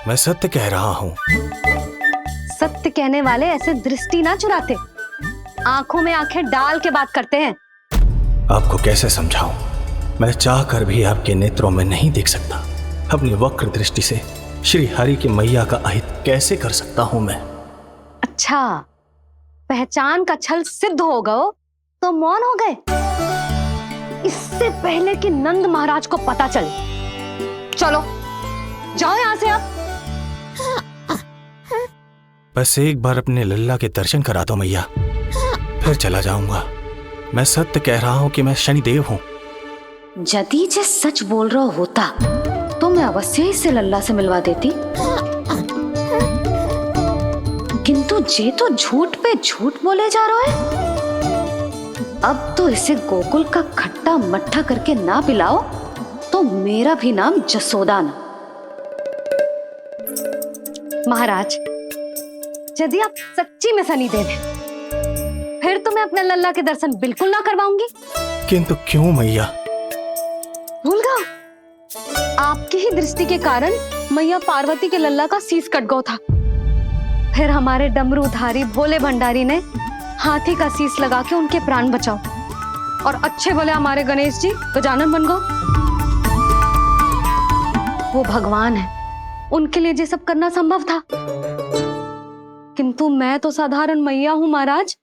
मैं सत्य कह रहा हूँ। सत्य कहने वाले ऐसे दृष्टि ना चुराते, आंखों में आंखें डाल के बात करते हैं। आपको कैसे समझाऊं? मैं चाह कर भी आपके नेत्रों में नहीं देख सकता। अपनी वक्र दृष्टि से श्री हरि की मैया का अहित कैसे कर सकता हूं मैं? अच्छा, पहचान का छल सिद्ध हो गया तो मौन हो गए, इससे पहले कि नंद महाराज को पता चले। चलो जाओ यहां से आप। बस एक बार अपने लल्ला के दर्शन करा दो मैया, फिर चला जाऊंगा। मैं सत्य कह रहा हूं कि मैं शनिदेव हूं। यदि जे सच बोल रहा होता तो मैं अवश्य ही से लल्ला से मिलवा देती, किंतु जे तो झूठ पे झूठ बोले जा रहा है। अब तो इसे गोकुल का खट्टा मट्ठा करके ना पिलाओ तो मेरा भी नाम जसोदा ना। महाराज, यदि आप सच्ची में शनिदेव हैं, फिर तो मैं अपने लल्ला के दर्शन बिल्कुल ना करवाऊंगी। किंतु क्यों मैया? भूल गया, आपकी ही दृष्टि के कारण मैया पार्वती के लल्ला का शीश कट गया था। फिर हमारे डमरूधारी भोले भंडारी ने हाथी का शीश लगा के उनके प्राण बचाओ, और अच्छे भले हमारे गणेश जी गजानन बन गए। वो भगवान है, उनके लिए ये सब करना संभव था, किंतु मैं तो साधारण मैया हूं महाराज।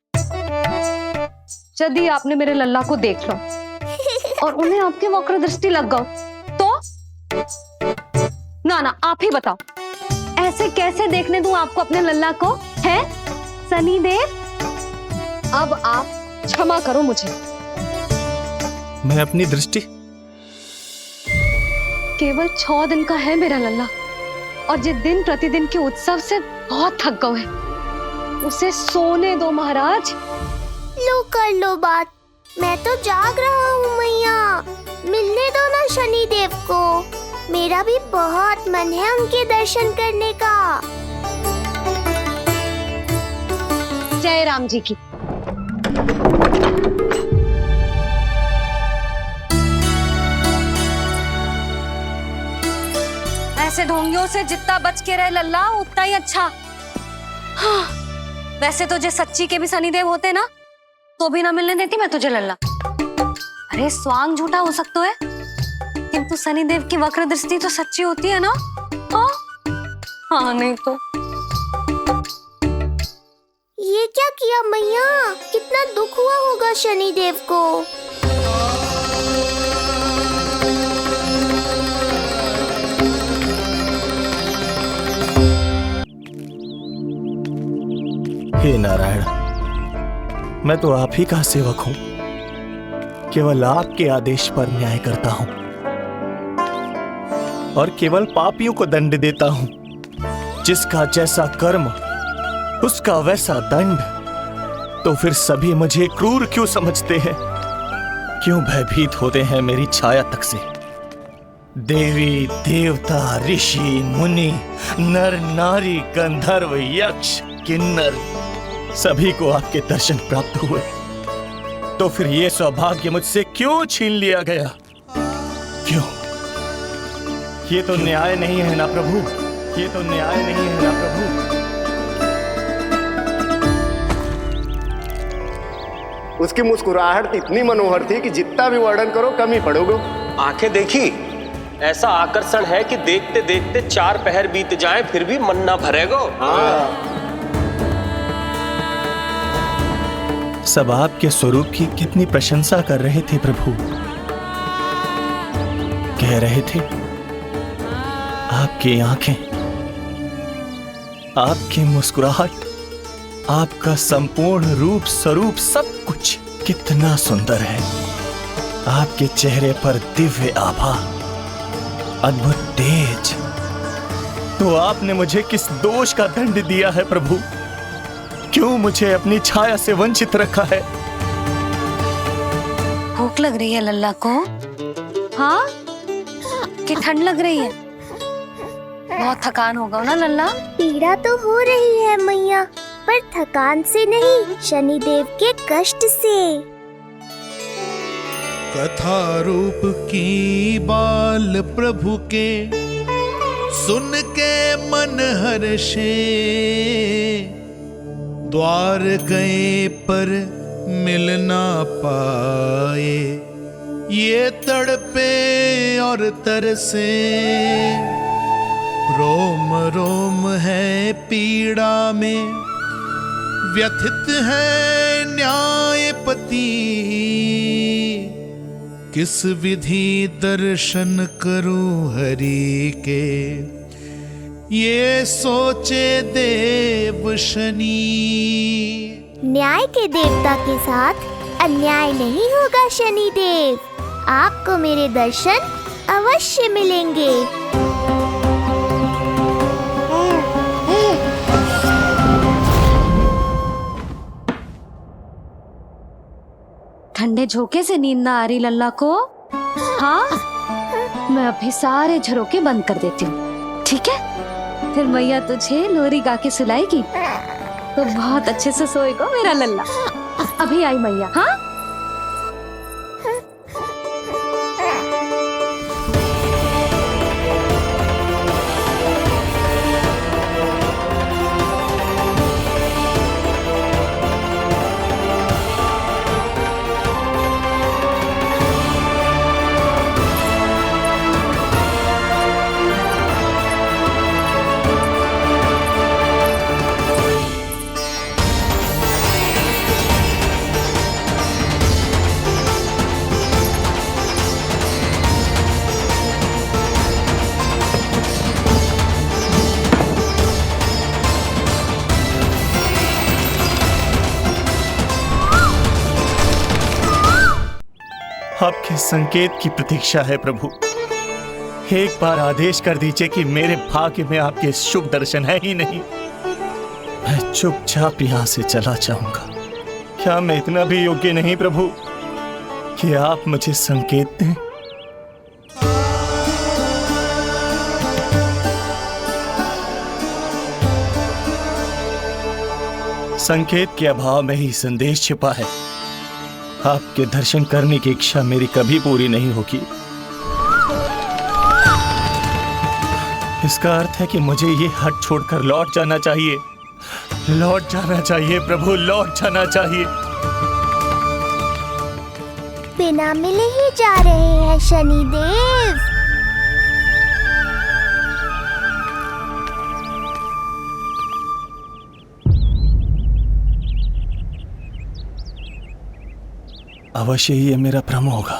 यदि आपने मेरे लल्ला को देख लो और उन्हें आपकी वक्र दृष्टि लग गई तो ना आप ही बताओ, ऐसे कैसे देखने दूं आपको अपने लल्ला को? है शनिदेव, अब आप क्षमा करो मुझे। मैं अपनी दृष्टि केवल 6 दिन का है मेरा लल्ला, और जिस दिन प्रतिदिन के उत्सव से बहुत थक गए हैं, उसे सोने दो महाराज। लो कर लो बात, मैं तो जाग रहा हूँ मैया, मिलने दो ना शनिदेव को। मेरा भी बहुत मन है उनके दर्शन करने का। जय राम जी की। ऐसे ढोंगियों से जितना बच के रहे लल्ला उतना ही अच्छा। हाँ, वैसे तो जे सच्ची के भी शनिदेव होते ना तो भी ना मिलने देती मैं तुझे लल्ला। अरे स्वांग झूठा हो सकता है, किंतु शनिदेव की वक्र दृष्टि तो सच्ची होती है ना। हाँ नहीं तो। ये क्या किया मैया, कितना दुख हुआ होगा शनिदेव को। हे नारायण, मैं तो आप ही का सेवक हूं, केवल आपके आदेश पर न्याय करता हूं और केवल पापियों को दंड देता हूं। जिसका जैसा कर्म उसका वैसा दंड। तो फिर सभी मुझे क्रूर क्यों समझते हैं? क्यों भयभीत होते हैं मेरी छाया तक से? देवी देवता ऋषि मुनि नर नारी गंधर्व यक्ष किन्नर सभी को आपके दर्शन प्राप्त हुए, तो फिर ये सौभाग्य मुझसे क्यों छीन लिया गया? क्यों? ये तो न्याय नहीं है ना प्रभु, ये तो न्याय नहीं है ना प्रभु। उसकी मुस्कुराहट इतनी मनोहर थी कि जितना भी वर्णन करो कम ही पड़ोगे। आंखें देखी, ऐसा आकर्षण है कि देखते देखते 4 पहर बीत जाएं फिर भी मन ना भरेगो। सब आपके स्वरूप की कितनी प्रशंसा कर रहे थे प्रभु। कह रहे थे आपकी आंखें, आपकी मुस्कुराहट, आपका संपूर्ण रूप स्वरूप सब कुछ कितना सुंदर है। आपके चेहरे पर दिव्य आभा, अद्भुत तेज। तो आपने मुझे किस दोष का दंड दिया है प्रभु? क्यों मुझे अपनी छाया से वंचित रखा है? भूख लग रही है लल्ला को? हाँ, कि ठंड लग रही है? बहुत थकान होगा ना लल्ला? पीड़ा तो हो रही है मैया, पर थकान से नहीं, शनिदेव के कष्ट से। कथा रूप की बाल प्रभु के सुन के मन हर्षे, द्वार गए पर मिल ना पाए, ये तड़पे और तरसे, रोम रोम है पीड़ा में, व्यथित है न्यायपति, किस विधि दर्शन करूं हरि के, ये सोचे देव शनि। न्याय के देवता के साथ अन्याय नहीं होगा शनि देव, आपको मेरे दर्शन अवश्य मिलेंगे। ठंडे झोंके से नींद ना आ रही लल्ला को? हाँ, मैं अभी सारे झरोके बंद कर देती हूँ, ठीक है? फिर मैया तुझे लोरी गा के सुलाएगी तो बहुत अच्छे से सोएगा मेरा लल्ला। अभी आई मैया। हाँ, आपके संकेत की प्रतीक्षा है प्रभु। एक बार आदेश कर दीजिए कि मेरे भाग्य में आपके शुभ दर्शन है ही नहीं, मैं चुपचाप यहाँ से चला जाऊंगा। क्या मैं इतना भी योग्य नहीं प्रभु कि आप मुझे संकेत दें? संकेत के अभाव में ही संदेश छिपा है। आपके दर्शन करने की इच्छा मेरी कभी पूरी नहीं होगी। इसका अर्थ है कि मुझे ये हट छोड़कर लौट जाना चाहिए, लौट जाना चाहिए प्रभु, लौट जाना चाहिए। बिना मिले ही जा रहे हैं शनिदेव। अवश्य ही ये मेरा भ्रम होगा।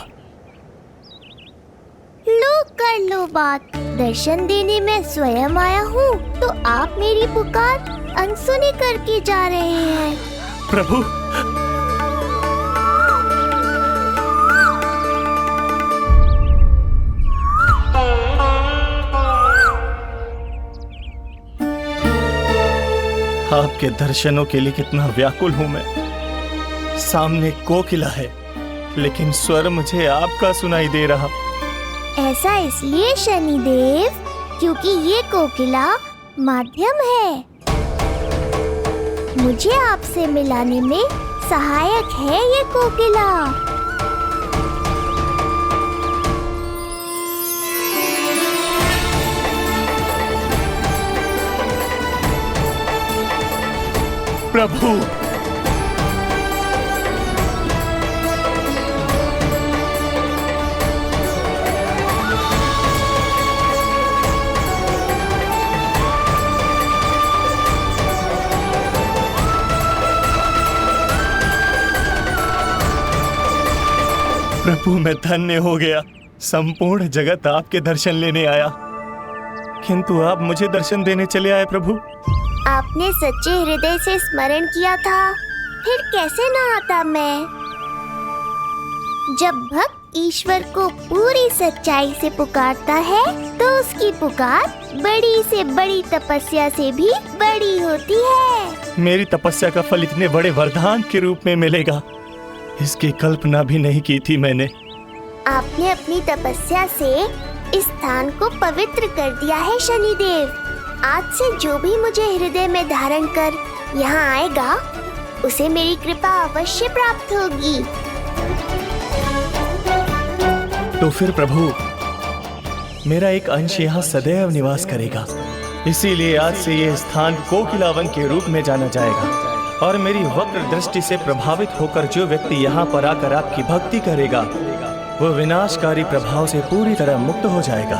लो कर लो बात, दर्शन देने मैं स्वयं आया हूँ तो आप मेरी पुकार अनसुनी करके जा रहे हैं। प्रभु, आपके दर्शनों के लिए कितना व्याकुल हूँ मैं। सामने कोकिला है लेकिन स्वर मुझे आपका सुनाई दे रहा। ऐसा इसलिए शनिदेव क्योंकि ये कोकिला माध्यम है, मुझे आपसे मिलाने में सहायक है ये कोकिला। प्रभु, प्रभु मैं धन्य हो गया। संपूर्ण जगत आपके दर्शन लेने आया, किंतु आप मुझे दर्शन देने चले आए प्रभु। आपने सच्चे हृदय से स्मरण किया था, फिर कैसे ना आता मैं। जब भक्त ईश्वर को पूरी सच्चाई से पुकारता है तो उसकी पुकार बड़ी से बड़ी तपस्या से भी बड़ी होती है। मेरी तपस्या का फल इतने बड़े वरदान के रूप में मिलेगा, इसकी कल्पना भी नहीं की थी मैंने। आपने अपनी तपस्या से इस स्थान को पवित्र कर दिया है शनिदेव। आज से जो भी मुझे हृदय में धारण कर यहाँ आएगा उसे मेरी कृपा अवश्य प्राप्त होगी। तो फिर प्रभु, मेरा एक अंश यहाँ सदैव निवास करेगा, इसीलिए आज से यह स्थान कोकिलावन के रूप में जाना जाएगा। और मेरी वक्र दृष्टि से प्रभावित होकर जो व्यक्ति यहाँ पर आकर आपकी भक्ति करेगा वो विनाशकारी प्रभाव से पूरी तरह मुक्त हो जाएगा।